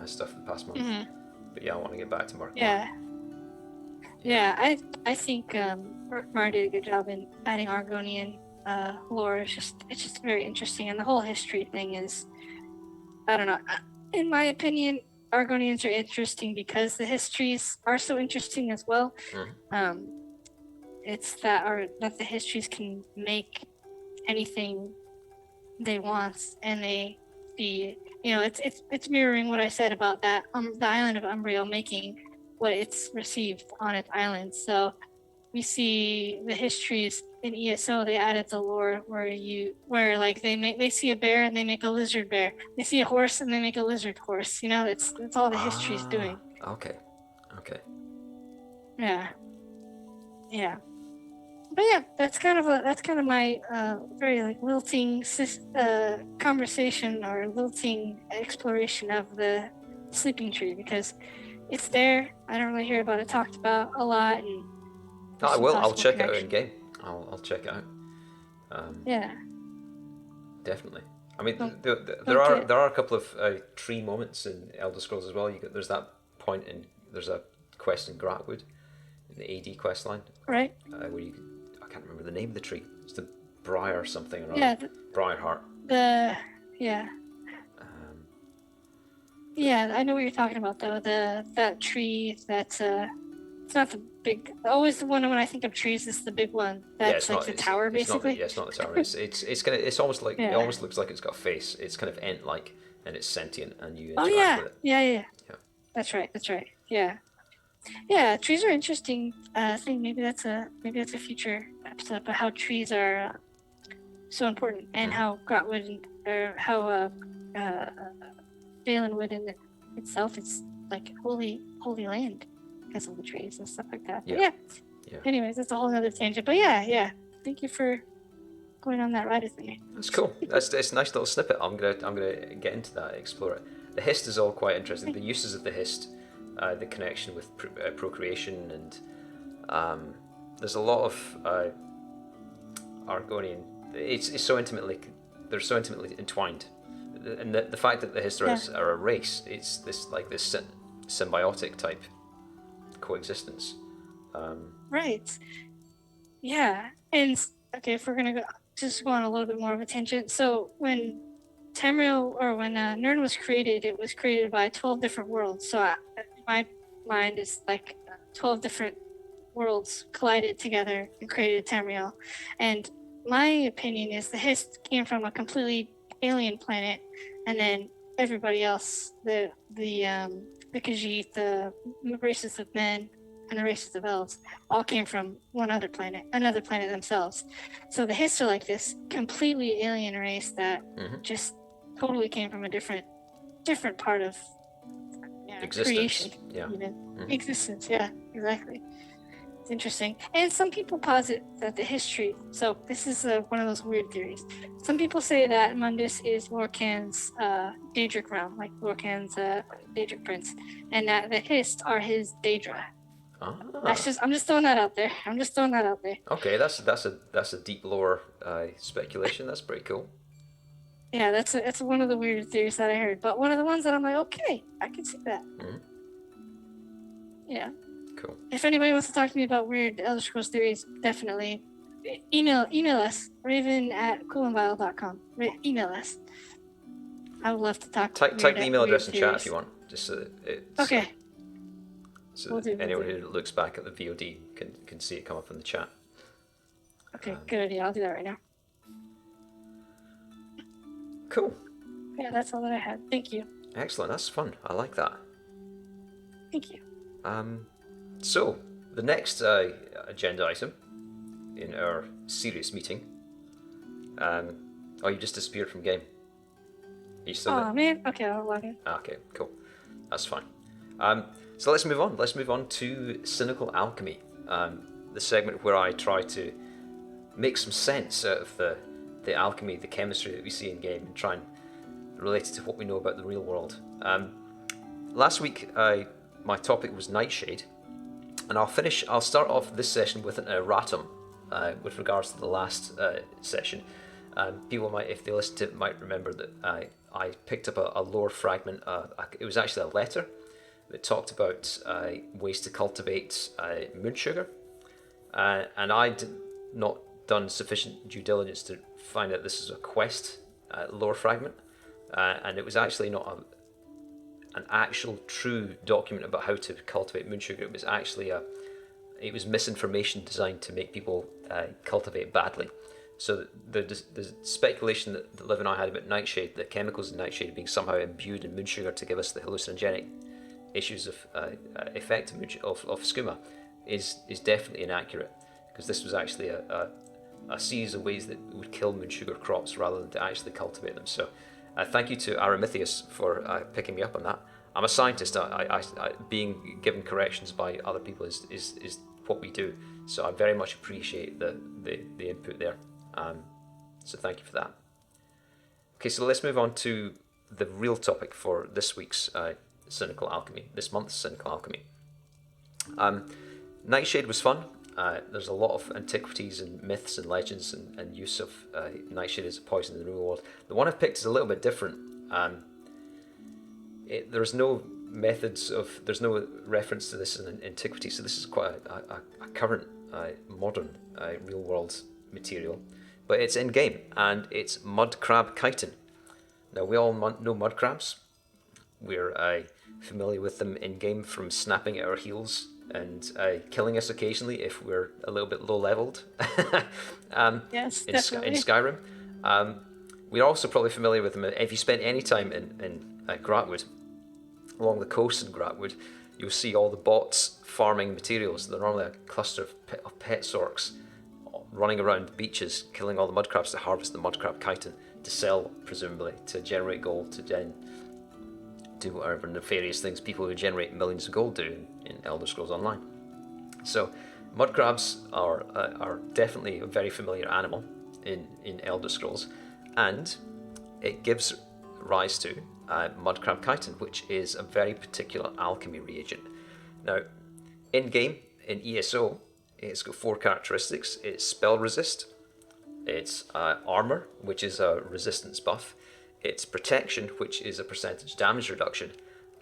stuff the past month. Mm-hmm. But yeah, I want to get back to Mark. Yeah. I think Mar did a good job in adding Argonian lore. It's just very interesting, and the whole history thing is, I don't know. In my opinion, Argonians are interesting because the histories are so interesting as well. Mm-hmm. It's that the histories can make anything they want, and it's mirroring what I said about that the island of Umbriel making what it's received on its island. So we see the histories in ESO. They added the lore where like they see a bear and they make a lizard bear. They see a horse and they make a lizard horse. It's all the history's doing. Okay. Yeah. But yeah, that's kind of my very like lilting conversation or lilting exploration of the sleeping tree, because it's there. I don't really hear about it talked about a lot, and I will. I'll check it out in game. I'll check it out. Yeah. Definitely. I mean, there are a couple of tree moments in Elder Scrolls as well. There's that point there's a quest in Gratwood, in the AD quest line, right? Where I can't remember the name of the tree. It's the Briar something or other. Yeah. Briar Heart. Yeah, I know what you're talking about though. That tree that's it's not the big. Always the one when I think of trees is the big one. That's like the tower, basically. It's not the tower. It's almost like it almost looks like it's got a face. It's kind of ant-like and it's sentient, and you interact with it. Yeah. That's right. Yeah, trees are interesting. I think maybe that's a future episode about how trees are so important, and how Grotwood or how Valenwood in itself is like holy land because of the trees and stuff like that. Yeah. Anyways, that's a whole other tangent. But yeah. Thank you for going on that ride with me. That's cool. It's a nice little snippet. I'm gonna get into that, explore it. The hist is all quite interesting. The uses of the hist, the connection with procreation, and there's a lot of Argonian. It's so intimately, they're so intimately entwined, and the fact that the Historas are a race, it's this symbiotic type coexistence. Right. Yeah. And okay, if we're gonna go on a little bit more of a tangent. So when Tamriel or when Nirn was created, it was created by 12 different worlds. So my mind is like 12 different worlds collided together and created Tamriel. And my opinion is the Hist came from a completely alien planet, and then everybody else, the Khajiit, the races of men, and the races of elves, all came from another planet themselves. So the Hist are like this completely alien race that just totally came from a different part of existence. Creation. Existence, yeah, exactly. It's interesting. And some people posit that the history, so this is one of those weird theories. Some people say that Mundus is Lorcan's Daedric realm, like Lorcan's Daedric prince, and that the Hist are his Daedra. I'm just throwing that out there. Okay, that's a deep lore speculation. That's pretty cool. Yeah, that's one of the weird theories that I heard, but one of the ones that I'm like, okay, I can see that. Yeah. Cool. If anybody wants to talk to me about weird Elder Scrolls theories, definitely email us, raven@quillandvial.com. Email us. I would love to talk. Type the email address in chat if you want, just so that it's okay. So that anyone who looks back at the VOD can see it come up in the chat. Okay, good idea. I'll do that right now. Cool. Yeah, that's all that I had. Thank you. Excellent. That's fun. I like that. Thank you. So the next agenda item in our serious meeting. You just disappeared from game. Are you still there? Oh man. Okay, I'll log in. Okay, cool. That's fine. So let's move on. Let's move on to Cynical Alchemy, the segment where I try to make some sense out of the alchemy, the chemistry that we see in game, and try and relate it to what we know about the real world. Last week, my topic was Nightshade, and I'll start off this session with an erratum with regards to the last session. People might, if they listen to it, might remember that I picked up a lore fragment. It was actually a letter that talked about ways to cultivate moon sugar, and I'd not done sufficient due diligence to find out this is a quest lore fragment, and it was actually not an actual true document about how to cultivate moon sugar. It was actually it was misinformation designed to make people cultivate badly. So the speculation that Liv and I had about nightshade, the chemicals in nightshade being somehow imbued in moon sugar to give us the hallucinogenic issues of effect of skooma, is definitely inaccurate, because this was actually a series of ways that would kill moon sugar crops rather than to actually cultivate them. So thank you to Aramithius for picking me up on that. I'm a scientist. I being given corrections by other people is what we do. So I very much appreciate the input there. So thank you for that. Okay, so let's move on to the real topic for this week's Cynical Alchemy, this month's Cynical Alchemy. Nightshade was fun. There's a lot of antiquities and myths and legends and use of nightshade as a poison in the real world. The one I've picked is a little bit different. There's no reference to this in antiquity, so this is quite a current, modern, real world material. But it's in game, and it's Mudcrab Chitin. Now, we all know mudcrabs. We're familiar with them in game from snapping at our heels and killing us occasionally if we're a little bit low leveled. Yes, in definitely. In Skyrim. We're also probably familiar with them if you spend any time in Gratwood, along the coast in Gratwood. You'll see all the bots farming materials. They're normally a cluster of pet sorks running around beaches, killing all the mudcrabs to harvest the mudcrab chitin to sell, presumably, to generate gold, to then do whatever nefarious things people who generate millions of gold do in Elder Scrolls Online. So, mudcrabs are definitely a very familiar animal in Elder Scrolls, and it gives rise to Mudcrab Chitin, which is a very particular alchemy reagent. Now, in game, in ESO, it's got 4 characteristics. It's spell resist, it's armor, which is a resistance buff, it's protection, which is a percentage damage reduction,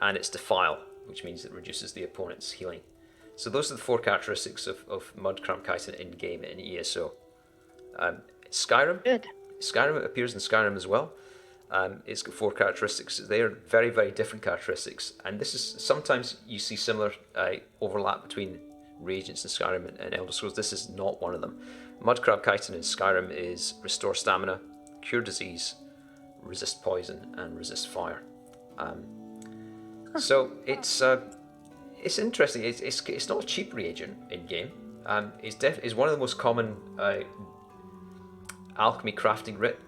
and it's defile, which means it reduces the opponent's healing. So those are the 4 characteristics of Mudcrab Chitin in game in ESO. Skyrim. Good. Skyrim appears in Skyrim as well. It's got 4 characteristics. They are very, very different characteristics, and this is sometimes you see similar overlap between reagents in Skyrim and Elder Scrolls. This is not one of them. Mudcrab Chitin in Skyrim is restore stamina, cure disease, resist poison, and resist fire. So it's interesting. It's not a cheap reagent in game. It's one of the most common alchemy crafting writ.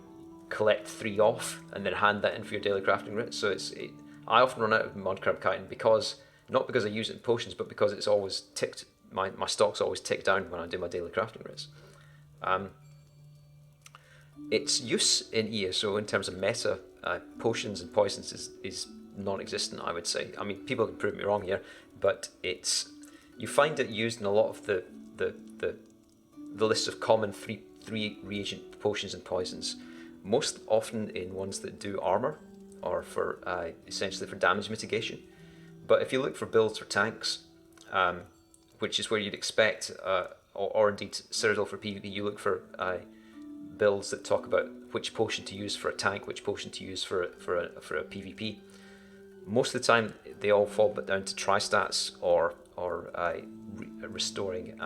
Collect 3 off and then hand that in for your daily crafting writ. So I often run out of Mudcrab Chitin not because I use it in potions, but because it's always ticked. My stocks always tick down when I do my daily crafting writs. Its use in ESO in terms of meta potions and poisons is non-existent, I would say. I mean, people can prove me wrong here, but you find it used in a lot of the lists of common three reagent potions and poisons. Most often in ones that do armor or for essentially for damage mitigation. But if you look for builds for tanks, which is where you'd expect, or indeed Cyrodiil for PvP, you look for builds that talk about which potion to use for a tank, which potion to use for a PvP. Most of the time, they all fall down to tri-stats or restoring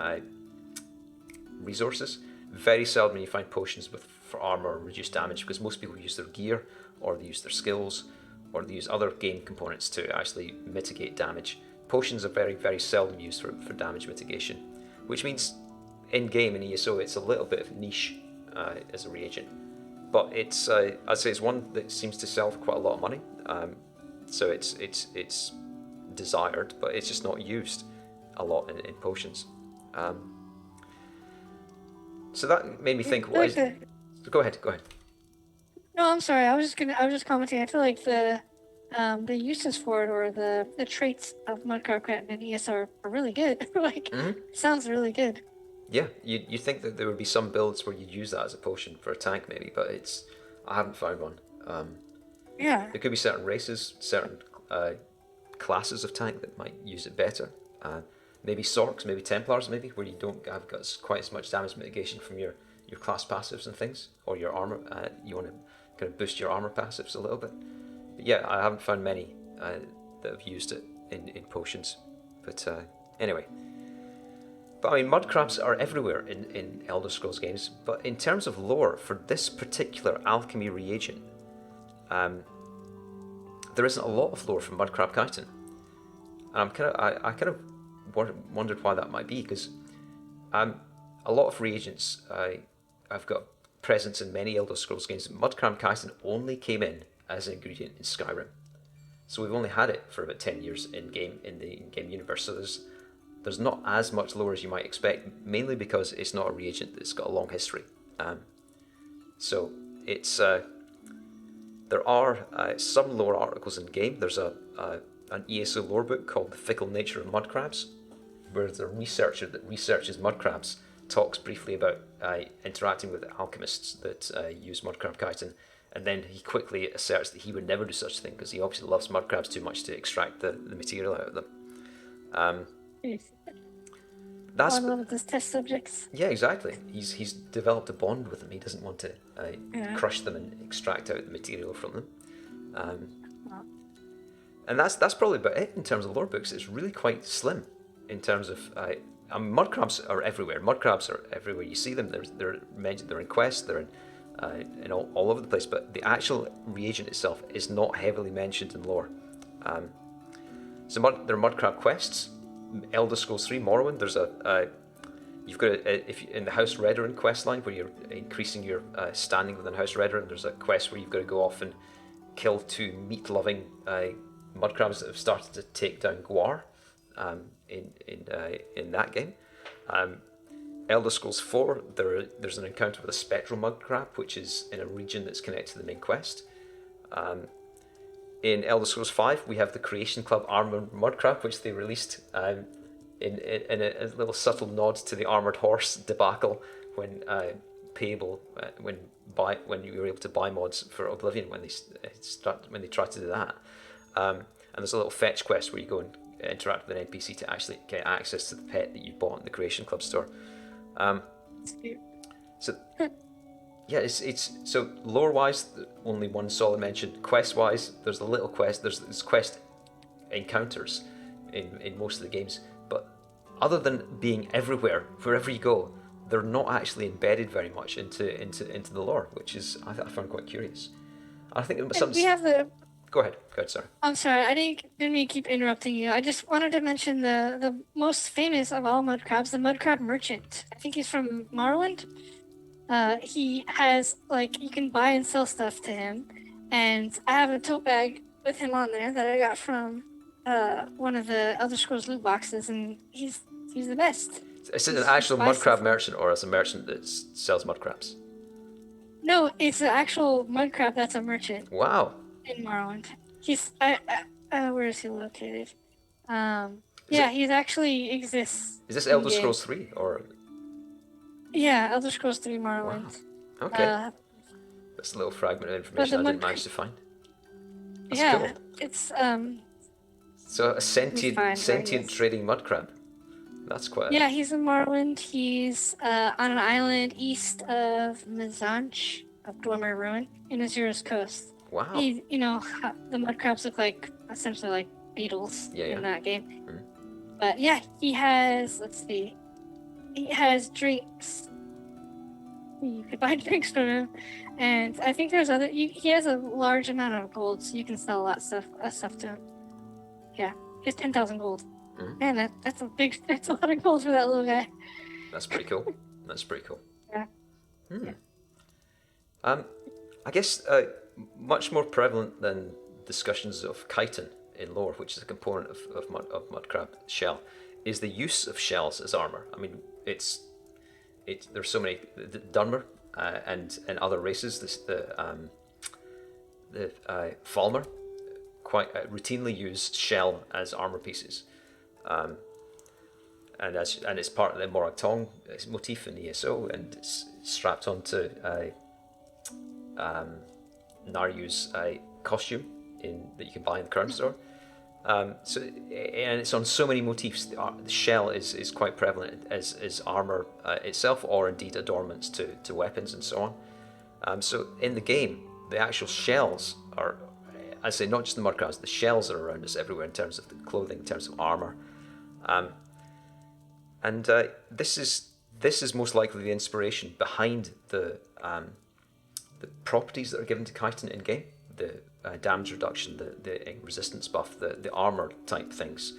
resources. Very seldom you find potions for armor or reduced damage, because most people use their gear, or they use their skills, or they use other game components to actually mitigate damage. Potions are very, very seldom used for damage mitigation, which means in game in ESO it's a little bit of niche as a reagent. But it's I'd say it's one that seems to sell for quite a lot of money. So it's desired, but it's just not used a lot in potions. So that made me think. Go ahead. No, I'm sorry. I was just commenting. I feel like the uses for it, or the traits of Mudcrab Chitin and ES are really good. Sounds really good. Yeah, you think that there would be some builds where you'd use that as a potion for a tank maybe, but I haven't found one. Yeah. There could be certain races, certain classes of tank that might use it better. Maybe Sorks, maybe Templars, maybe where you don't have got quite as much damage mitigation from your class passives and things, or your armor. You want to kind of boost your armor passives a little bit. But yeah, I haven't found many that have used it in potions. But anyway. But I mean, mudcrabs are everywhere in Elder Scrolls games. But in terms of lore, for this particular alchemy reagent, there isn't a lot of lore from Mudcrab Chitin. And I kind of wondered why that might be, because a lot of reagents I've got presence in many Elder Scrolls games. Mudcrab Chitin only came in as an ingredient in Skyrim, so we've only had it for about 10 years in the in-game universe. So there's not as much lore as you might expect, mainly because it's not a reagent that's got a long history. So it's there are some lore articles in game. There's an ESO lore book called The Fickle Nature of Mudcrabs, where the researcher that researches mudcrabs talks briefly about interacting with alchemists that use Mudcrab Chitin, and then he quickly asserts that he would never do such a thing because he obviously loves mudcrabs too much to extract the material out of them. That's one of his test subjects. Yeah, exactly. He's developed a bond with them. He doesn't want to crush them and extract out the material from them. And that's probably about it in terms of lore books. It's really quite slim in terms of. Mudcrabs are everywhere. Mudcrabs are everywhere. You see them. They're mentioned. They're in quests. They're in all over the place. But the actual reagent itself is not heavily mentioned in lore. So there are Mudcrab quests. Elder Scrolls 3 Morrowind. There's you've got if in the House Redderun quest line where you're increasing your standing within House Redderun. There's a quest where you've got to go off and kill 2 meat-loving mudcrabs that have started to take down Gwar in that game. Elder Scrolls 4, there's an encounter with a spectral mudcrab, which is in a region that's connected to the main quest. In Elder Scrolls 5, we have the Creation Club Armored Mudcrab, which they released in a little subtle nod to the Armored Horse debacle when when you were able to buy mods for Oblivion when they tried to do that. And there's a little fetch quest where you go and interact with an NPC to actually get access to the pet that you bought in the Creation Club store. So yeah, it's so lore wise only one solid mention. Quest wise, there's a little quest. There's quest encounters in most of the games, but other than being everywhere, wherever you go, they're not actually embedded very much into the lore, which is I found quite curious. I think We have the. Go ahead, sorry. I'm sorry, I didn't mean to keep interrupting you. I just wanted to mention the most famous of all mudcrabs, the Mudcrab Merchant. I think he's from Morrowind. He has, you can buy and sell stuff to him, and I have a tote bag with him on there that I got from one of the Elder Scrolls loot boxes, and he's the best. Is it an actual mudcrab merchant, or is it a merchant that sells mudcrabs? No, it's an actual mudcrab that's a merchant. Wow. In Morrowind. He's where is he located? He actually exists. Is this Elder Scrolls 3 or? Yeah, Elder Scrolls 3 Morrowind. Wow. Okay. That's a little fragment of information I didn't manage to find. That's cool. It's So a sentient trading mudcrab. That's quite. Yeah, he's in Morrowind. He's on an island east of Mizanch of Dwemer Ruin in Azura's coast. Wow. The mudcrabs look essentially like beetles in that game. Mm-hmm. But yeah, he has, he has drinks. You could buy drinks from him. And I think there's he has a large amount of gold, so you can sell a lot of stuff to him. Yeah, he has 10,000 gold. Mm-hmm. Man, that's a lot of gold for that little guy. That's pretty cool. Yeah. Yeah. I guess much more prevalent than discussions of chitin in lore, which is a component of mudcrab shell, is the use of shells as armor. I mean, there's so many Dunmer and other races. The Falmer quite routinely use shell as armor pieces, and it's part of the Morag Tong motif in ESO, and it's strapped onto Naryu's costume that you can buy in the current store. And it's on so many motifs. The shell is quite prevalent as armor itself, or indeed adornments to weapons and so on. So in the game, the actual shells are, I say, not just the mudcrabs. The shells are around us everywhere in terms of the clothing, in terms of armor, and this is most likely the inspiration behind the properties that are given to Chitin in game. The damage reduction, the resistance buff, the armor type things,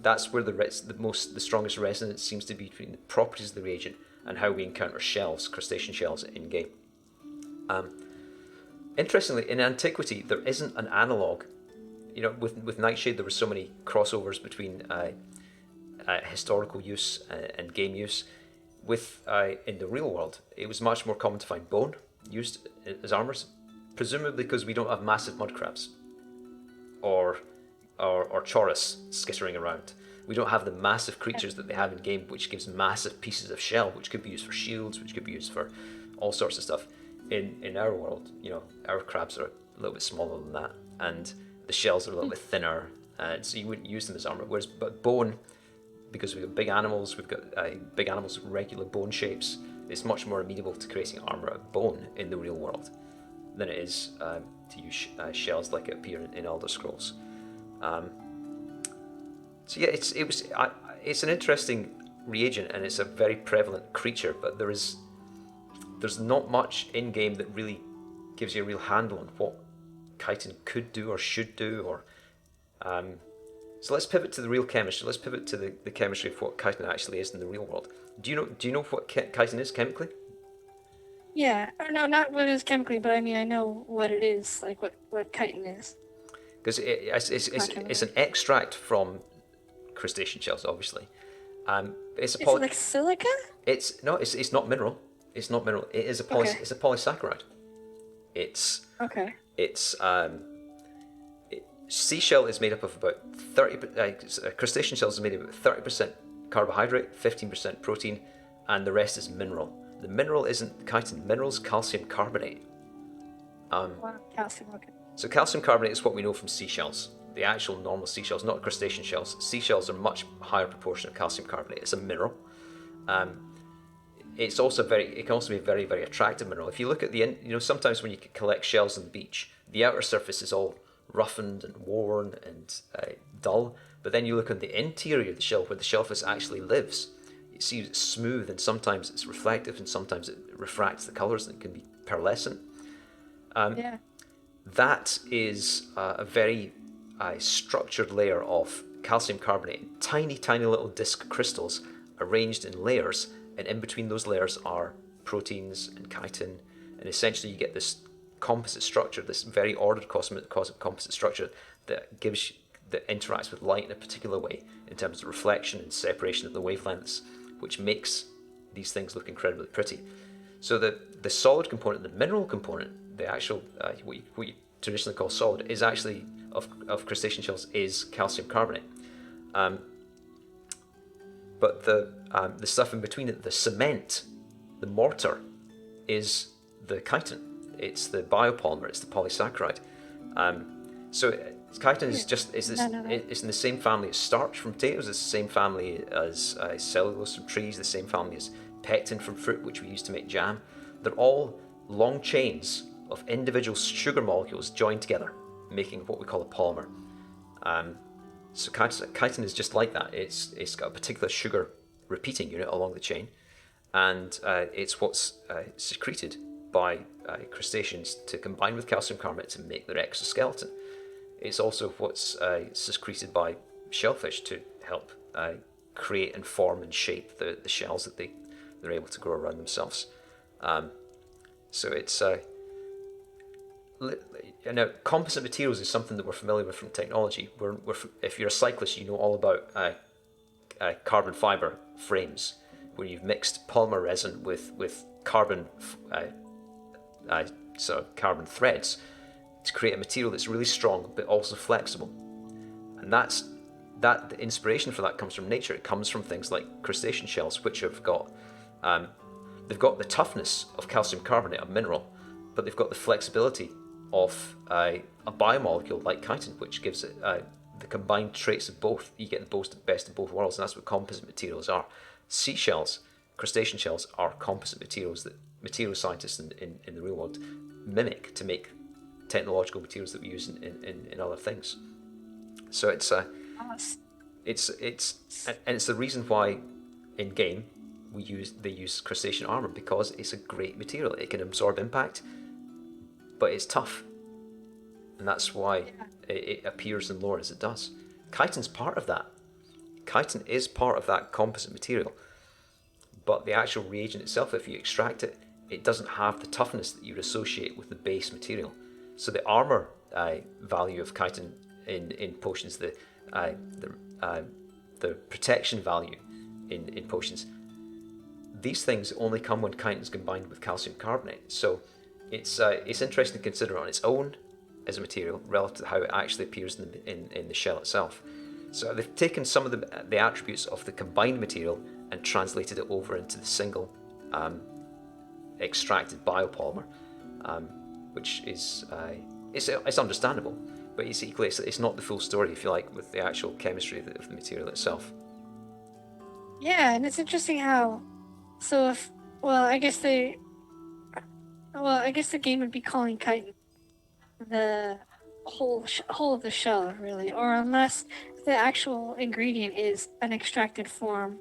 that's where the strongest resonance seems to be between the properties of the reagent and how we encounter shells, crustacean shells in game. Interestingly, in antiquity, there isn't an analog. With Nightshade, there were so many crossovers between historical use and game use. In the real world, it was much more common to find bone used as armors. Presumably because we don't have massive mudcrabs or chorus skittering around. We don't have the massive creatures that they have in game, which gives massive pieces of shell, which could be used for shields, which could be used for all sorts of stuff. In our world, our crabs are a little bit smaller than that, and the shells are a little bit thinner, so you wouldn't use them as armor. But bone, because we've got big animals, with regular bone shapes, it's much more amenable to creating armor out of bone in the real world than it is to use shells like it appear in Elder Scrolls. So yeah, it's an interesting reagent, and it's a very prevalent creature, but there's not much in game that really gives you a real handle on what Chitin could do or should do, or so let's pivot to the real chemistry. Let's pivot to the chemistry of what Chitin actually is in the real world. Do you know what Chitin is chemically? Yeah, or no, not what it is chemically, but I mean, I know what it is, like what chitin is. Because it's an extract from crustacean shells, obviously. It's Is it like silica? It's not mineral. It's not mineral. It is it's a polysaccharide. Seashell is made up of about 30. Crustacean shells is made up of 30% carbohydrate, 15% protein, and the rest is mineral. The mineral isn't chitin. Mineral's calcium carbonate. Calcium. Okay. So calcium carbonate is what we know from seashells. The actual normal seashells, not crustacean shells. Seashells are much higher proportion of calcium carbonate. It's a mineral. It can also be a very, very attractive mineral. If you look at sometimes when you collect shells on the beach, the outer surface is all roughened and worn and dull, but then you look on the interior of the shell, where the shellfish actually lives. You see it's smooth, and sometimes it's reflective, and sometimes it refracts the colours, and it can be pearlescent. That is a very structured layer of calcium carbonate, tiny, tiny little disc crystals arranged in layers, and in between those layers are proteins and chitin, and essentially you get this composite structure, this very ordered composite structure that interacts with light in a particular way in terms of reflection and separation of the wavelengths, which makes these things look incredibly pretty. So the solid component, the mineral component, the actual what you traditionally call solid, is actually of crustacean shells is calcium carbonate. But the stuff in between it, the cement, the mortar, is the chitin. It's the biopolymer. It's the polysaccharide. So chitin it's in the same family as starch from potatoes. It's the same family as cellulose from trees. The same family as pectin from fruit, which we use to make jam. They're all long chains of individual sugar molecules joined together, making what we call a polymer. So chitin is just like that. It's got a particular sugar repeating unit along the chain, and it's what's secreted by crustaceans to combine with calcium carbonate to make their exoskeleton. It's also what's secreted by shellfish to help create and form and shape the shells that they're able to grow around themselves. So it's now composite materials is something that we're familiar with from technology. If you're a cyclist, you know all about carbon fiber frames, where you've mixed polymer resin with carbon carbon threads to create a material that's really strong but also flexible. And the inspiration for that comes from nature. It comes from things like crustacean shells, which have got they've got the toughness of calcium carbonate, a mineral, but they've got the flexibility of a biomolecule like chitin, which gives it the combined traits of both. You get the best of both worlds, and that's what composite materials are. Seashells, crustacean shells, are composite materials that material scientists in the real world mimic to make technological materials that we use in other things. So it's the reason why in game they use crustacean armor, because it's a great material. It can absorb impact, but it's tough, and that's why it appears in lore as it does. Chitin's part of that. Chitin is part of that composite material, but the actual reagent itself, if you extract it, it doesn't have the toughness that you'd associate with the base material. So the armor value of chitin in potions, the protection value in potions, these things only come when chitin's combined with calcium carbonate. So it's interesting to consider on its own as a material relative to how it actually appears in the shell itself. So they've taken some of the attributes of the combined material and translated it over into the single extracted biopolymer, which is it's understandable, but it's equally it's not the full story, if you like, with the actual chemistry of the material itself. Yeah, and it's interesting how. So I guess the game would be calling chitin the whole of the shell, really, or unless the actual ingredient is an extracted form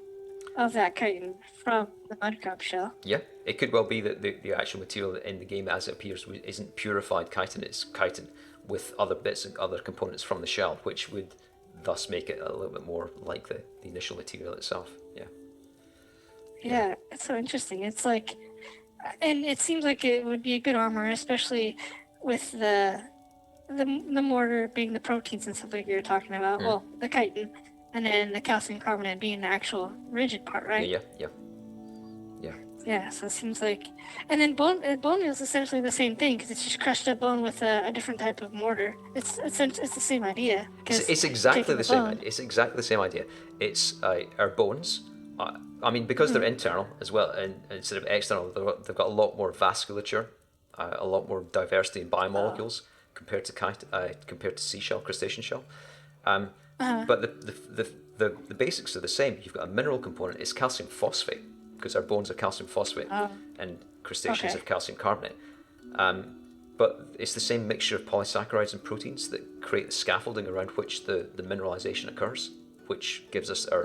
of that chitin from the mudcrab shell. Yeah, it could well be that the actual material in the game as it appears isn't purified chitin, it's chitin with other bits and other components from the shell, which would thus make it a little bit more like the initial material itself. Yeah, it's so interesting. It's like, and it seems like it would be a good armor, especially with the mortar being the proteins and stuff like you're talking about. Well, the chitin, and then the calcium carbonate being the actual rigid part, right? Yeah. So it seems like, and then bone meal is essentially the same thing, because it's just crushed up bone with a different type of mortar. It's the same idea. It's exactly the same. It's exactly the same idea. It's our bones. I mean, because they're internal as well, and instead of external, they've got a lot more vasculature, a lot more diversity in biomolecules compared to seashell, crustacean shell. But the basics are the same. You've got a mineral component. It's calcium phosphate, because our bones are calcium phosphate and crustaceans have calcium carbonate. But it's the same mixture of polysaccharides and proteins that create the scaffolding around which the mineralization occurs, which gives us our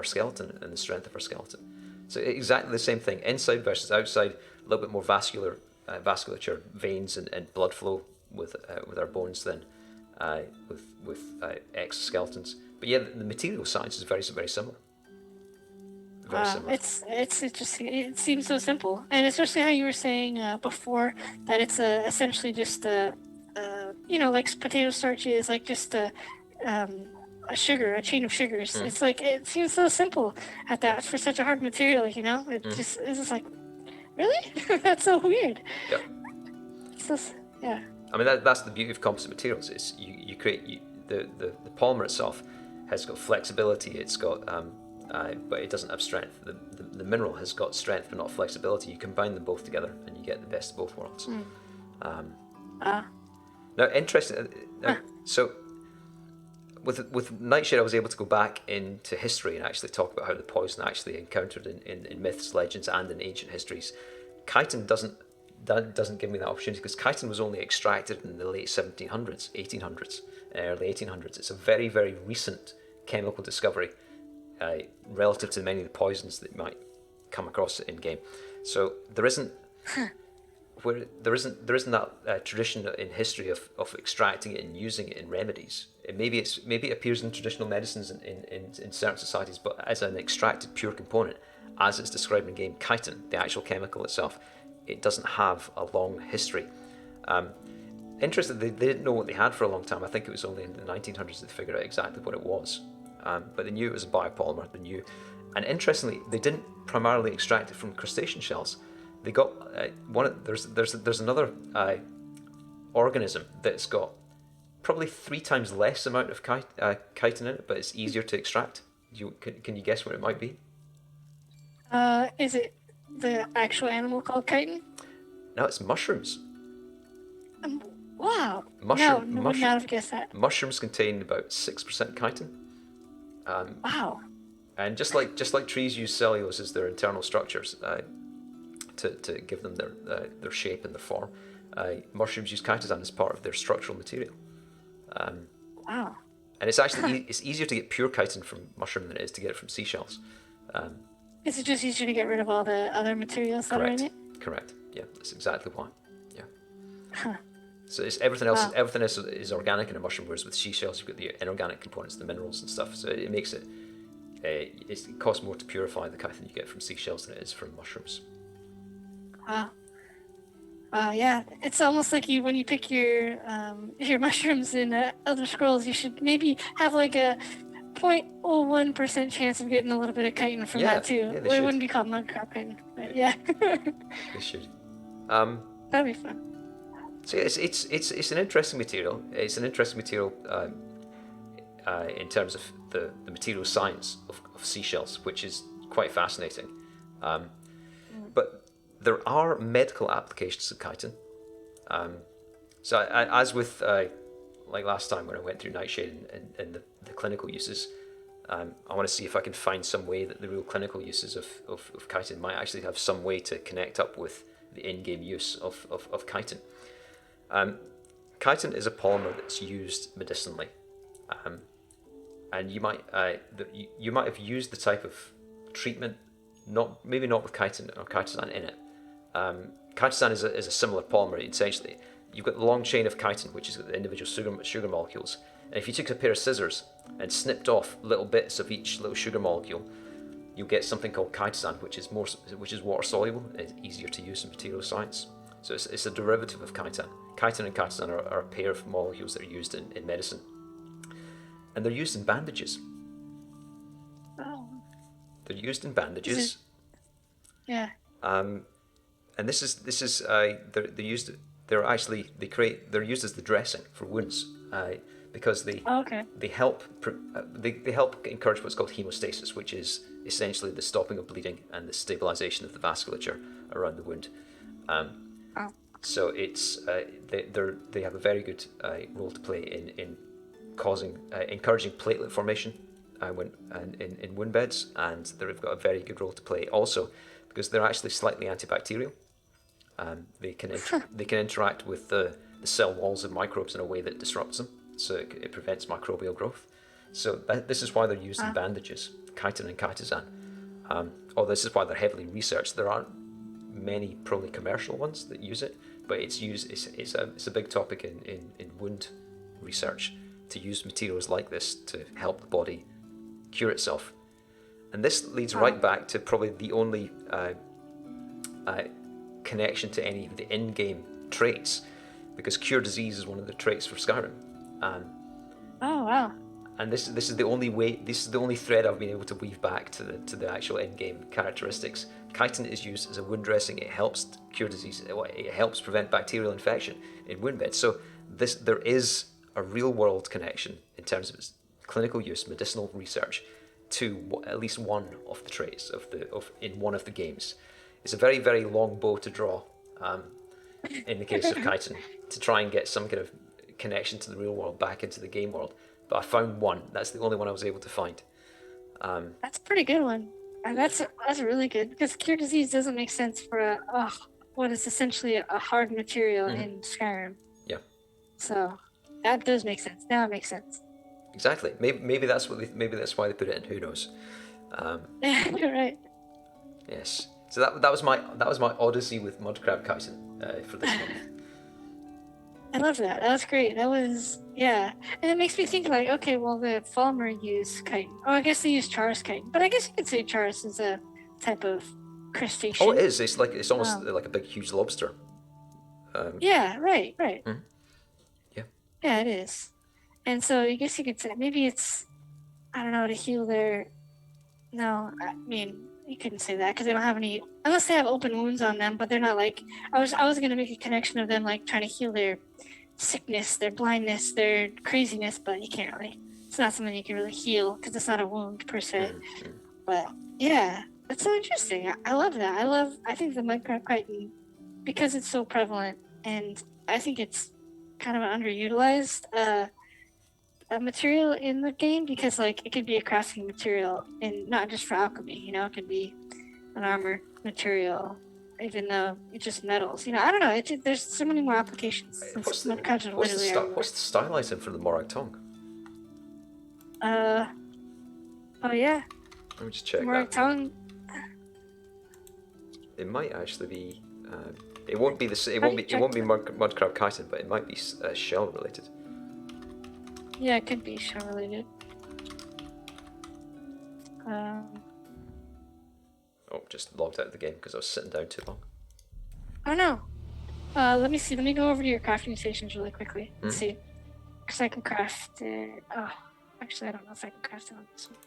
skeleton and the strength of our skeleton. So exactly the same thing, inside versus outside, a little bit more vasculature, veins and blood flow with our bones than with exoskeletons. But yeah, the material science is very, very similar. Very similar. It's interesting. It seems so simple, and especially how you were saying before that it's essentially just like potato starch is like just a sugar, a chain of sugars. It's like, it seems so simple at that for such a hard material. It's just like, really? That's so weird. Yeah. Yeah. I mean, that's the beauty of composite materials. Is you create the polymer itself has got flexibility. It's got but it doesn't have strength. The mineral has got strength but not flexibility. You combine them both together and you get the best of both worlds. Now, interesting. So, with Nightshade, I was able to go back into history and actually talk about how the poison actually encountered in myths, legends, and in ancient histories. Chitin doesn't give me that opportunity, because chitin was only extracted in the late 1700s, 1800s, early 1800s. It's a very, very recent chemical discovery relative to many of the poisons that you might come across in game. So there isn't that tradition in history of extracting it and using it in remedies. Maybe it appears in traditional medicines in certain societies, but as an extracted pure component, as it's described in game, chitin, the actual chemical itself, it doesn't have a long history. Interesting, they didn't know what they had for a long time. I think it was only in the 1900s that they figured out exactly what it was. But they knew it was a biopolymer. And interestingly, they didn't primarily extract it from crustacean shells. They got there's another organism that's got probably 3 times less amount of chitin in it, but it's easier to extract. Can you guess what it might be? Is it the actual animal called chitin? No, it's mushrooms. Wow. Mushroom, No, would not have guessed that. mushrooms contain about 6% chitin. Wow. And just like trees use cellulose as their internal structures to give them their shape and their form, mushrooms use chitin as part of their structural material. Wow. And it's actually it's easier to get pure chitin from mushroom than it is to get it from seashells. Is it just easier to get rid of all the other materials that are in it? Correct. Yeah, that's exactly why. Yeah. Huh. So it's everything else. Wow. Everything is organic in a mushroom, whereas with seashells you've got the inorganic components, the minerals and stuff. So it makes it. It costs more to purify the chitin you get from seashells than it is from mushrooms. Wow. Yeah, it's almost like when you pick your mushrooms in Elder Scrolls, you should maybe have like a 0.01% chance of getting a little bit of chitin from that too. Yeah, they It should. wouldn't be called mudcrab chitin, but yeah. They should. That'd be fun. So yeah, it's an interesting material. It's an interesting material in terms of the material science of seashells, which is quite fascinating. But there are medical applications of chitin. So as with like last time when I went through Nightshade and the clinical uses, I want to see if I can find some way that the real clinical uses of chitin might actually have some way to connect up with the in-game use of chitin. Chitin is a polymer that's used medicinally, and you might have used the type of treatment, maybe not with chitin or chitosan in it. Chitosan is a similar polymer essentially. You've got the long chain of chitin, which is the individual sugar molecules, and if you took a pair of scissors and snipped off little bits of each little sugar molecule, you'll get something called chitosan, which is water soluble and it's easier to use in material science. So it's a derivative of chitin. Chitin and chitosan are a pair of molecules that are used in medicine, and they're used in bandages. Oh. They're used in bandages. Yeah. And this is they're used as the dressing for wounds because they help they help encourage what's called hemostasis, which is essentially the stopping of bleeding and the stabilization of the vasculature around the wound. So it's they have a very good role to play in encouraging platelet formation in wound beds, and they've got a very good role to play also because they're actually slightly antibacterial. They can interact with the cell walls of microbes in a way that disrupts them, so it prevents microbial growth. So this is why they're used in bandages, chitin and chitosan. This is why they're heavily researched. There aren't many probably commercial ones that use it, but it's used. It's a big topic in wound research to use materials like this to help the body cure itself. And this leads right back to probably the only connection to any of the in-game traits, because cure disease is one of the traits for Skyrim. Oh wow! And this is the only way. This is the only thread I've been able to weave back to the actual in-game characteristics. Chitin is used as a wound dressing. It helps cure disease. It helps prevent bacterial infection in wound beds. So there is a real-world connection in terms of its clinical use, medicinal research, to at least one of the traits in one of the games. It's a very, very long bow to draw in the case of chitin to try and get some kind of connection to the real world back into the game world. But I found one. That's the only one I was able to find. That's a pretty good one. And that's really good because cure disease doesn't make sense for what is essentially a hard material in Skyrim. Yeah. So that does make sense. Now it makes sense. Exactly. Maybe that's why they put it in. Who knows? You're right. Yes. So that was my odyssey with Mudcrab Chitin for this month. I love that. That was great. That was and it makes me think like, okay, well the Falmer use chitin. Oh, I guess they use Charis chitin, but I guess you could say Charis is a type of crustacean. Oh, it is. It's almost like a big, huge lobster. Yeah. Right. Mm-hmm. Yeah. Yeah, it is. And so I guess you could say maybe it's, I don't know, to heal their. No, I mean you couldn't say that because they don't have any, unless they have open wounds on them. But they're not like I was gonna make a connection of them like trying to heal their sickness, their blindness, their craziness, but you can't really. It's not something you can really heal because it's not a wound per se. Mm-hmm. But yeah, that's so interesting. I love that. I think the Mudcrab Chitin, because it's so prevalent and I think it's kind of an underutilized material in the game because like it could be a crafting material and not just for alchemy. You know, it could be an armor material, even though it's just metals. You know, I don't know. There's so many more applications since Mudcrabs are literally everywhere. What's the stylizing for the Morag tongue? Oh yeah. Let me just check Morag that. tongue. It might actually be. It won't be the. It won't be Mudcrab Chitin, but it might be shell related. Yeah, it could be shell related. Oh, just logged out of the game because I was sitting down too long. Oh no. Let me see. Let me go over to your crafting stations really quickly and see. Because I can craft it. Oh, actually, I don't know if I can craft it on this one.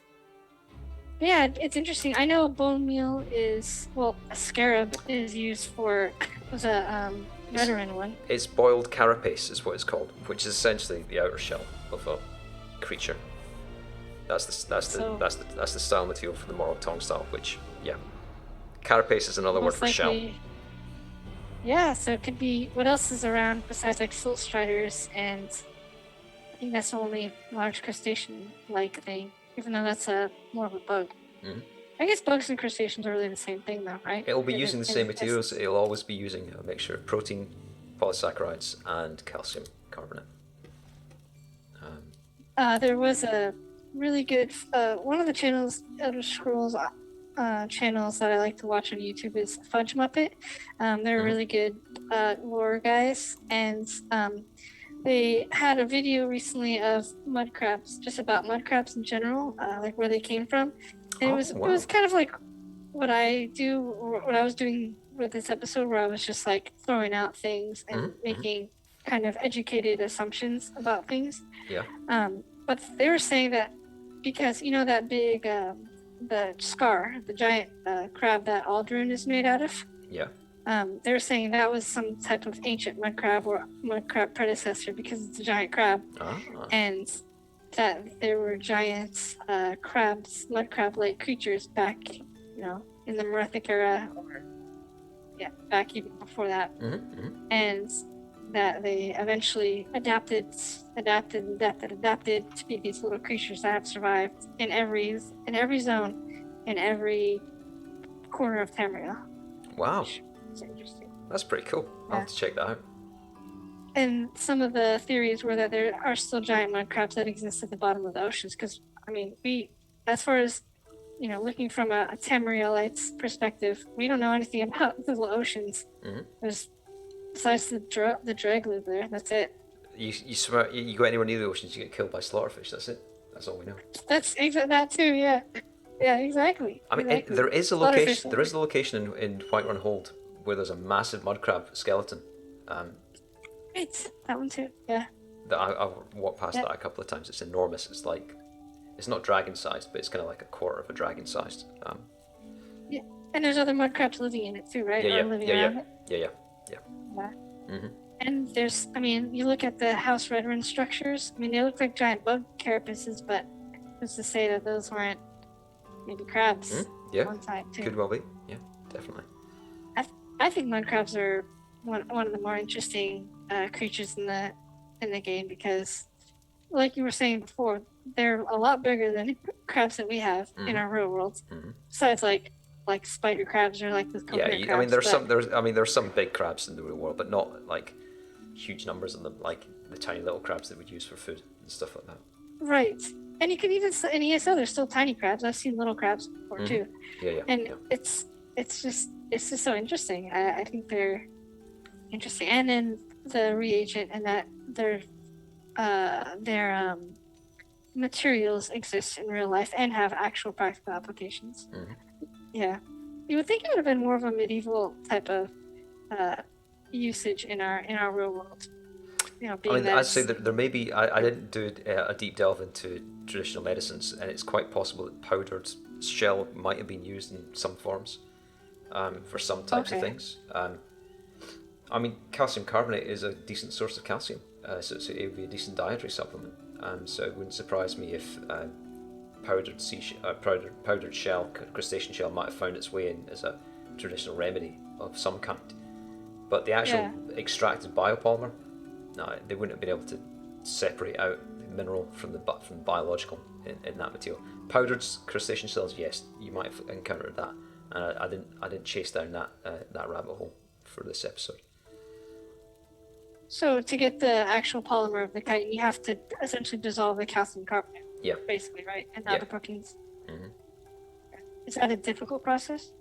But yeah, it's interesting. I know bone meal is, well, a scarab is used for, was a Whiterun one. It's boiled carapace is what it's called, which is essentially the outer shell of a creature. That's the style material for the Morag tongue style, which, yeah. Carapace is another word for shell. Yeah, so it could be, what else is around besides like silt striders, and I think that's the only large crustacean-like thing, even though that's more of a bug. Mm-hmm. I guess bugs and crustaceans are really the same thing though, right? It'll be using the same materials. It'll always be using a mixture of protein, polysaccharides, and calcium carbonate. There was a really good, one of the channels, Elder Scrolls channels that I like to watch on YouTube is Fudge Muppet. They're really good lore guys, and they had a video recently of mudcrabs, just about mudcrabs in general, like where they came from, and it was kind of like what I was doing with this episode, where I was just like throwing out things and making kind of educated assumptions about things. Yeah. But they were saying that because you know that big the scar, the giant crab that Aldrin is made out of. Yeah. They were saying that was some type of ancient mudcrab or mudcrab predecessor because it's a giant crab, and that there were giant crabs, mudcrab-like creatures back, you know, in the Merethic era, or back even before that, and that they eventually adapted to be these little creatures that have survived in every zone, in every corner of Tamriel. Wow. It's interesting. That's pretty cool. I'll have to check that out. And some of the theories were that there are still giant mud crabs that exist at the bottom of the oceans. Because, I mean, as far as, you know, looking from a Tamrielite's perspective, we don't know anything about the little oceans. There's, besides the dreg live there, that's it. You go anywhere near the oceans, you get killed by slaughterfish. That's it. That's all we know. That's that too. Yeah. Yeah. Exactly. I mean, exactly. there is a location. There is a location in Whiterun Hold where there's a massive mudcrab skeleton. Right. That one too. Yeah. That I've walked past that a couple of times. It's enormous. It's like, it's not dragon sized, but it's kind of like a quarter of a dragon sized. Yeah. And there's other mudcrabs living in it too, right? Yeah. And there's, I mean, you look at the House Redrun structures. I mean, they look like giant bug carapaces, but who's to say that those weren't maybe crabs? Yeah, one side too. Could well be. Yeah, definitely. I think mudcrabs are one of the more interesting creatures in the game because, like you were saying before, they're a lot bigger than crabs that we have in our real world. Besides, like spider crabs or like the coconut crabs. I mean, there's some big crabs in the real world, but not like huge numbers of them, like the tiny little crabs that we'd use for food and stuff like that. Right. And you can even in ESO there's still tiny crabs. I've seen little crabs before too. It's just so interesting. I think they're interesting. And then the reagent and that their materials exist in real life and have actual practical applications. Yeah. You would think it would have been more of a medieval type of usage in our real world. You know, being I'd say that there may be. I didn't do a deep delve into traditional medicines, and it's quite possible that powdered shell might have been used in some forms for some types of things. I mean, calcium carbonate is a decent source of calcium, so it would be a decent dietary supplement. So it wouldn't surprise me if powdered shell, crustacean shell, might have found its way in as a traditional remedy of some kind. But the actual extracted biopolymer, no, they wouldn't have been able to separate out the mineral from the biological in that material. Powdered crustacean shells, yes, you might have encountered that. I didn't chase down that rabbit hole for this episode. So to get the actual polymer of the chitin, you have to essentially dissolve the calcium carbonate. Yeah. Basically, right? And not the proteins. Mm-hmm. Is that a difficult process?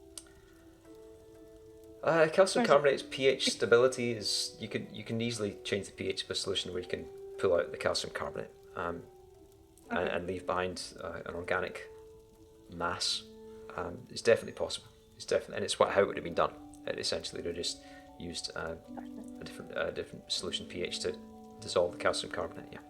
Calcium carbonate's pH stability is you can easily change the pH of a solution where you can pull out the calcium carbonate and leave behind an organic mass. It's definitely possible. It's how it would have been done. Essentially, they just used a different solution pH to dissolve the calcium carbonate. Yeah.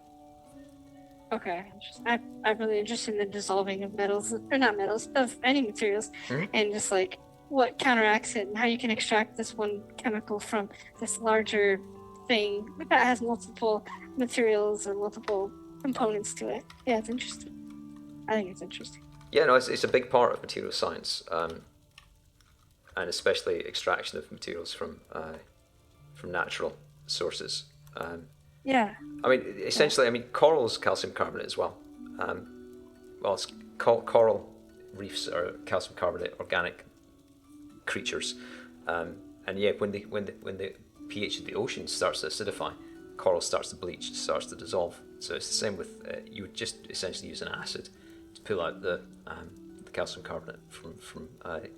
Okay, I'm really interested in the dissolving of metals, or not metals, of any materials, and just like what counteracts it and how you can extract this one chemical from this larger thing that has multiple materials or multiple components to it. Yeah, it's interesting. I think it's interesting. Yeah, no, it's a big part of material science, and especially extraction of materials from natural sources. Yeah. I mean, essentially, coral's calcium carbonate as well. It's coral reefs are calcium carbonate organic creatures, and yeah, when the pH of the ocean starts to acidify, coral starts to bleach, starts to dissolve. So it's the same with you would just essentially use an acid to pull out the calcium carbonate from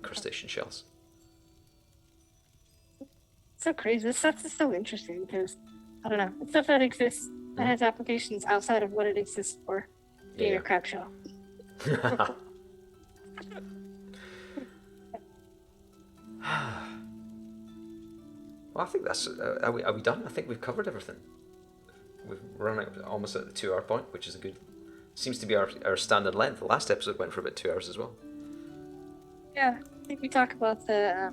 crustacean shells. So crazy. This stuff is so interesting because I don't know, it's stuff that exists that has applications outside of what it exists for, being a crab shell. Well, I think that's. Are we done? I think we've covered everything. We've run out almost at the 2 hour point, which is a good. Seems to be our standard length. The last episode went for about 2 hours as well. Yeah, I think we talk about the.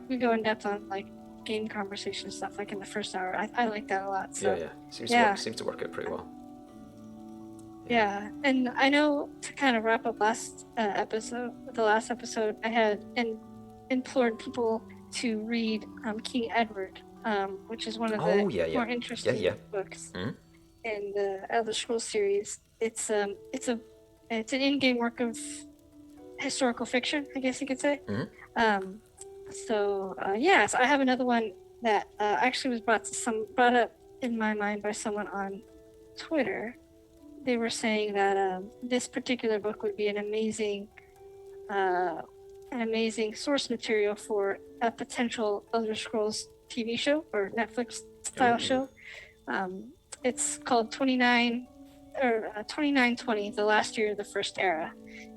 We go in depth on like game conversation stuff, like in the first hour. I like that a lot. So. Yeah. Seems to work out pretty well. Yeah, and I know to kind of wrap up the last episode, I had implored people to read King Edward, which is one of the more interesting books in the Elder Scrolls series. It's an in-game work of historical fiction, I guess you could say. So I have another one that actually was brought up in my mind by someone on Twitter. They were saying that this particular book would be an amazing source material for a potential Elder Scrolls TV show or Netflix style show. It's called 2920, the last year of the First Era.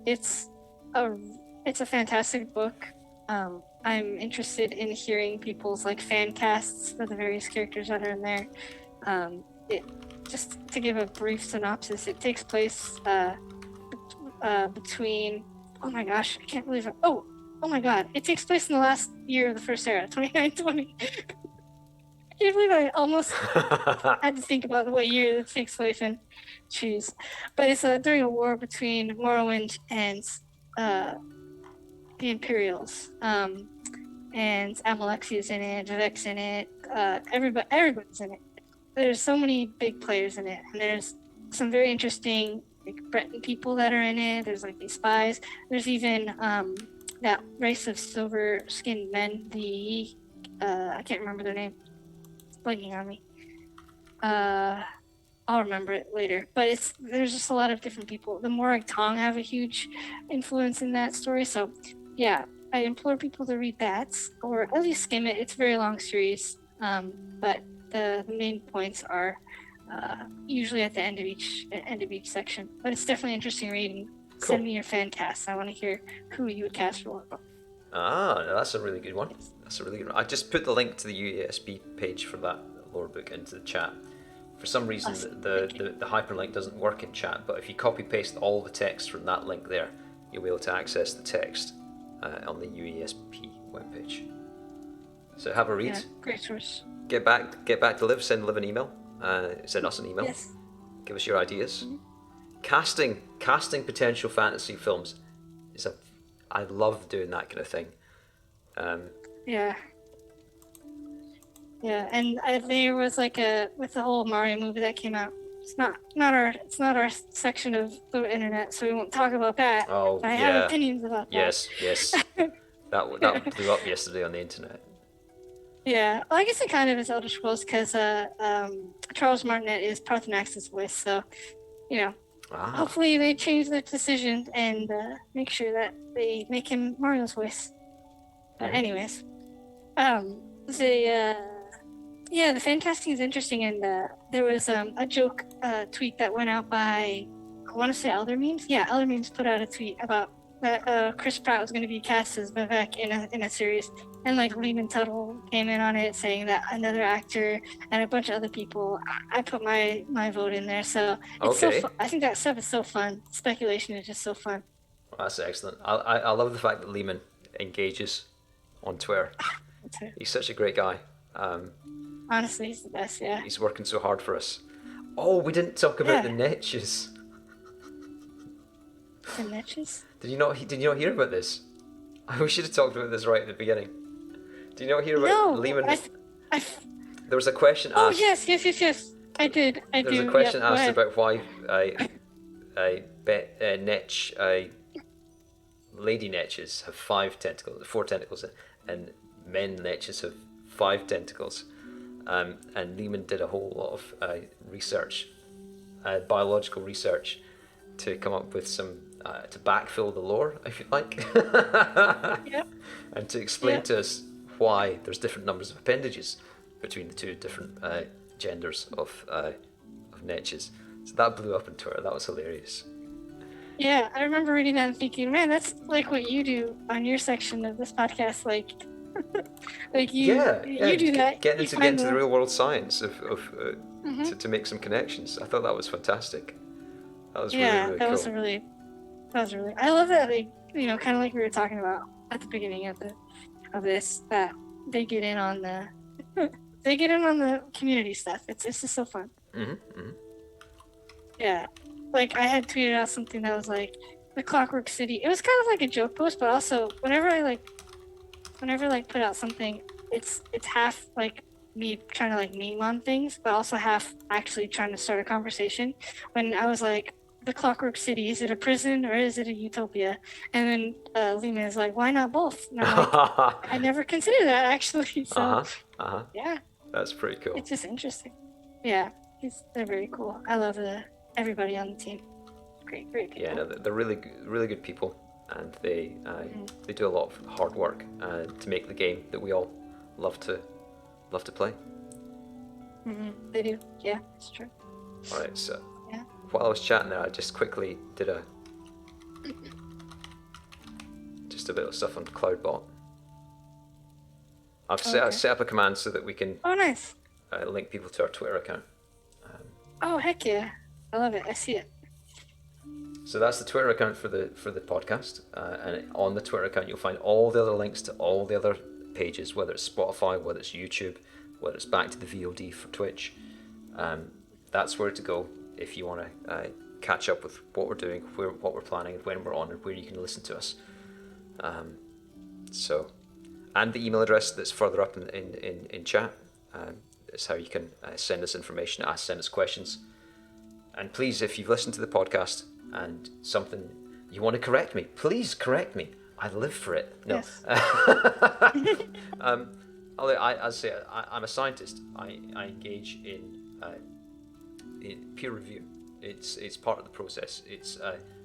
It's a fantastic book. I'm interested in hearing people's like fan casts for the various characters that are in there. Just to give a brief synopsis, it takes place between. Oh my gosh, I can't believe it. Oh my god, it takes place in the last year of the First Era, 2920. I can't believe I almost had to think about what year it takes place in. Jeez. But it's during a war between Morrowind and the Imperials. And Amalexi's in it, Vivek's in it, everybody's in it. There's so many big players in it, and there's some very interesting like Breton people that are in it. There's like these spies. There's even that race of silver-skinned men. I can't remember their name. It's blanking on me. I'll remember it later. But there's just a lot of different people. The Morag Tong have a huge influence in that story. So yeah, I implore people to read that or at least skim it. It's a very long series, but the main points are usually at the end of each section. But it's definitely interesting reading. Cool. Send me your fan cast. I want to hear who you would cast for what. That's a really good one. I just put the link to the USB page for that lore book into the chat. For some reason, the hyperlink doesn't work in chat, but if you copy paste all the text from that link there, you'll be able to access the text on the UESP webpage. So have a read. Yeah, great source. Get back to Liv. Send Liv an email. Send us an email. Yes. Give us your ideas. Casting potential fantasy films I love doing that kind of thing. Yeah. Yeah, and there was like with the whole Mario movie that came out. It's not our section of the internet, so we won't talk about that. Oh But I have yeah, opinions about that. yes. That blew up yesterday on the internet. Yeah, well, I guess it kind of is Elder Scrolls because Charles Martinet is Parthenax's voice, so you know, Ah, hopefully they change their decision and make sure that they make him Mario's voice. But anyways, the yeah, the fan casting is interesting, and there was a joke tweet that went out by I want to say Elder Memes. Yeah, Elder Memes put out a tweet about that Chris Pratt was going to be cast as Vivek in a series, and like Lehman Tuttle came in on it saying that another actor and a bunch of other people. I put my vote in there, so it's so okay. I think that stuff is so fun. Speculation is just so fun. Well, that's excellent. I love the fact that Lehman engages on Twitter. He's such a great guy. Honestly, he's the best. Yeah. He's working so hard for us. Oh, we didn't talk about Yeah. the niches. The niches. Did you not hear about this? We should have talked about this right at the beginning. Did you not hear about No, Lehman? I There was a question Oh asked. yes. I did. I There was do. a question Yep, asked about why lady netches have four tentacles, and men netches have 5 tentacles. And Lehman did a whole lot of research, biological research, to come up with some to backfill the lore, if you like, Yep. and to explain Yep. to us why there's different numbers of appendages between the two different genders of netches. So that blew up on Twitter. That was hilarious. Yeah, I remember reading that and thinking, man, that's like what you do on your section of this podcast. Like, like you do that. Getting You into find the real world science of Mhm. to make some connections. I thought that was fantastic. That was Yeah, really that cool. was really. I love that they, kind of like we were talking about at the beginning of this, that they get in on the they get in on the community stuff. It's just so fun. Yeah, like I had tweeted out something that was like the Clockwork City. It was kind of like a joke post, but also whenever I put out something, it's half like me trying to like meme on things, but also half actually trying to start a conversation. When I was like, the Clockwork City, is it a prison or is it a utopia? And then Lehman is like, why not both? And I'm like, I never considered that actually. So yeah, That's pretty cool. it's just interesting. Yeah, they're very cool. I love everybody on the team. Great people. Yeah, no, they're really good people, and they do a lot of hard work to make the game that we all love to play. They do. Yeah, it's true. All right, so Yeah. while I was chatting there, I just quickly did just a bit of stuff on CloudBot. I've set up a command so that we can Oh, nice. link people to our Twitter account. Oh, heck yeah. I love it. I see it. So that's the Twitter account for the podcast, and on the Twitter account you'll find all the other links to all the other pages, whether it's Spotify, whether it's YouTube, whether it's back to the VOD for Twitch. That's where to go if you want to catch up with what we're doing, what we're planning, when we're on, and where you can listen to us. And the email address that's further up in chat is how you can send us information, send us questions. And please, if you've listened to the podcast and something you want to correct me, please correct me. I live for it. No. Yes. I'm a scientist. I engage in peer review. It's part of the process. It's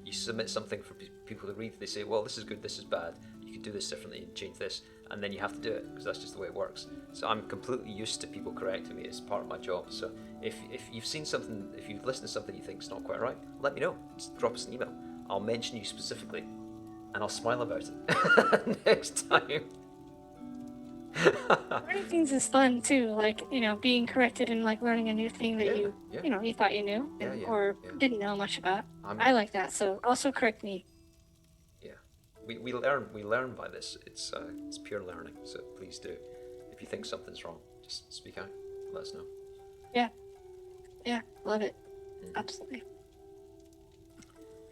you submit something for people to read. They say, well, this is good, this is bad. You could do this differently and change this, and then you have to do it because that's just the way it works. So I'm completely used to people correcting me. It's part of my job. So if you've seen something, if you've listened to something you think is not quite right, let me know. Just drop us an email. I'll mention you specifically, and I'll smile about it next time. Learning things is fun too, like being corrected and like learning a new thing that you thought you knew or didn't know much about. I like that. So also correct me. Yeah, we learn by this. It's pure learning. So please do. If you think something's wrong, just speak out. Let us know. Yeah, love it. Absolutely.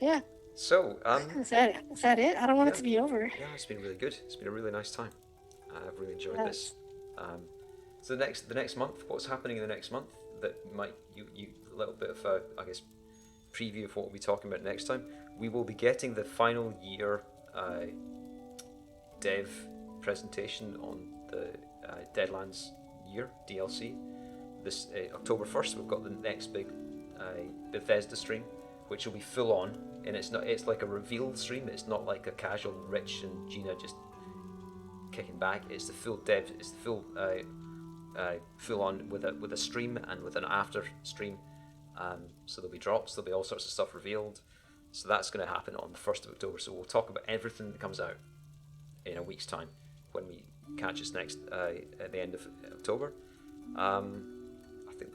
Yeah. So Is that it? I don't want it to be over. Yeah, it's been really good. It's been a really nice time. I've really enjoyed this. So the next month, what's happening in the next month that might you a little bit of a, I guess, preview of what we'll be talking about next time. We will be getting the final year dev presentation on the Deadlands year DLC. This October 1st, we've got the next big Bethesda stream, which will be full on, and it's like a reveal stream. It's not like a casual Rich and Gina just kicking back. It's the full dev. It's the full full on with a stream and with an after stream. So there'll be drops. There'll be all sorts of stuff revealed. So that's going to happen on the 1st of October. So we'll talk about everything that comes out in a week's time when we catch us next at the end of October. I think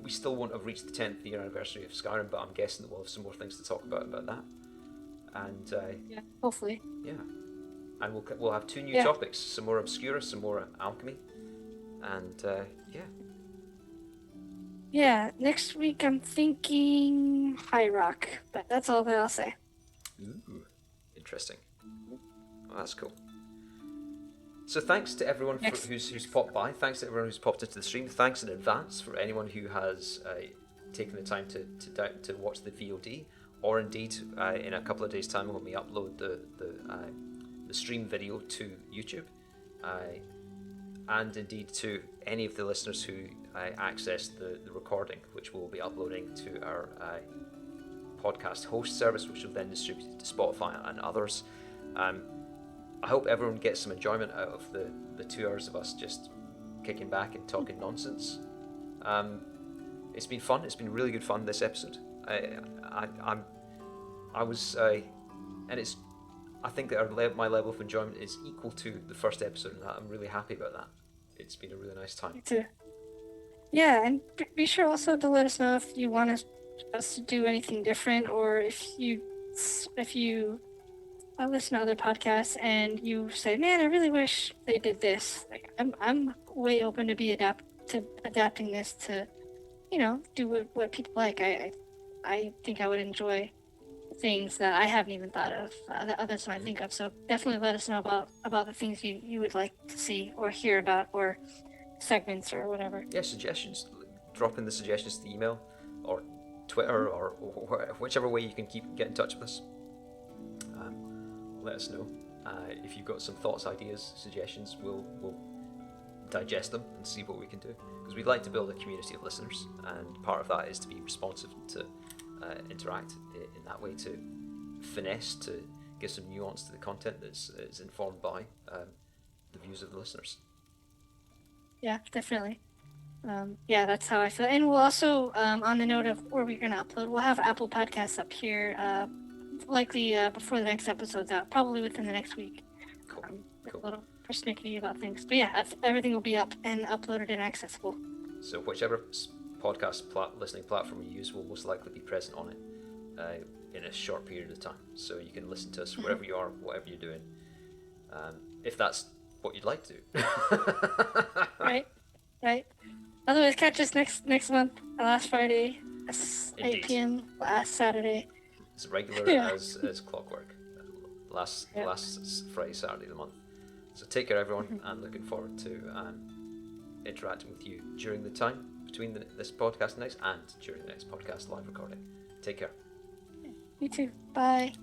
we still won't have reached the 10th year anniversary of Skyrim, but I'm guessing that we'll have some more things to talk about that. And yeah, hopefully. Yeah, and we'll have 2 new topics: some more Obscura, some more Alchemy, and yeah. Yeah, next week I'm thinking High Rock, but that's all that I'll say. Ooh, interesting. Well, that's cool. So thanks to everyone who's popped by. Thanks to everyone who's popped into the stream. Thanks in advance for anyone who has taken the time to watch the VOD, or indeed in a couple of days' time when we upload the stream video to YouTube, and indeed to any of the listeners who accessed the recording, which we'll be uploading to our podcast host service, which will then distribute to Spotify and others. I hope everyone gets some enjoyment out of the 2 hours of us just kicking back and talking nonsense. It's been fun. It's been really good fun this episode. I think that my level of enjoyment is equal to the first episode, and I'm really happy about that. It's been a really nice time. Me too. Yeah, and be sure also to let us know if you want us to do anything different, or if you listen to other podcasts and you say, "Man, I really wish they did this." Like, I'm way open to be adapting this to, do what people like. I think I would enjoy things that I haven't even thought of that others might think of. So definitely let us know about the things you would like to see or hear about, or segments or whatever. Yeah, suggestions. Drop in the suggestions to the email or Twitter or whichever way you can get in touch with us. Let us know if you've got some thoughts, ideas, suggestions. We'll digest them and see what we can do, because we'd like to build a community of listeners, and part of that is to be responsive, to interact in that way, to finesse, to give some nuance to the content that's informed by the views of the listeners. Yeah, definitely. Yeah, that's how I feel. And we'll also, on the note of where we're going to upload, we'll have Apple Podcasts up here, likely before the next episode's out, probably within the next week. Cool. A little persnickety about things. But yeah, everything will be up and uploaded and accessible. So whichever podcast listening platform you use will most likely be present on it in a short period of time. So you can listen to us wherever you are, whatever you're doing, if that's what you'd like to do. Right. Otherwise, catch us next month, last Friday, 8 p.m. last Saturday. It's regular as clockwork. Last Friday, Saturday of the month. So take care, everyone, and looking forward to interacting with you during the time between this podcast next and during the next podcast live recording. Take care. You too. Bye.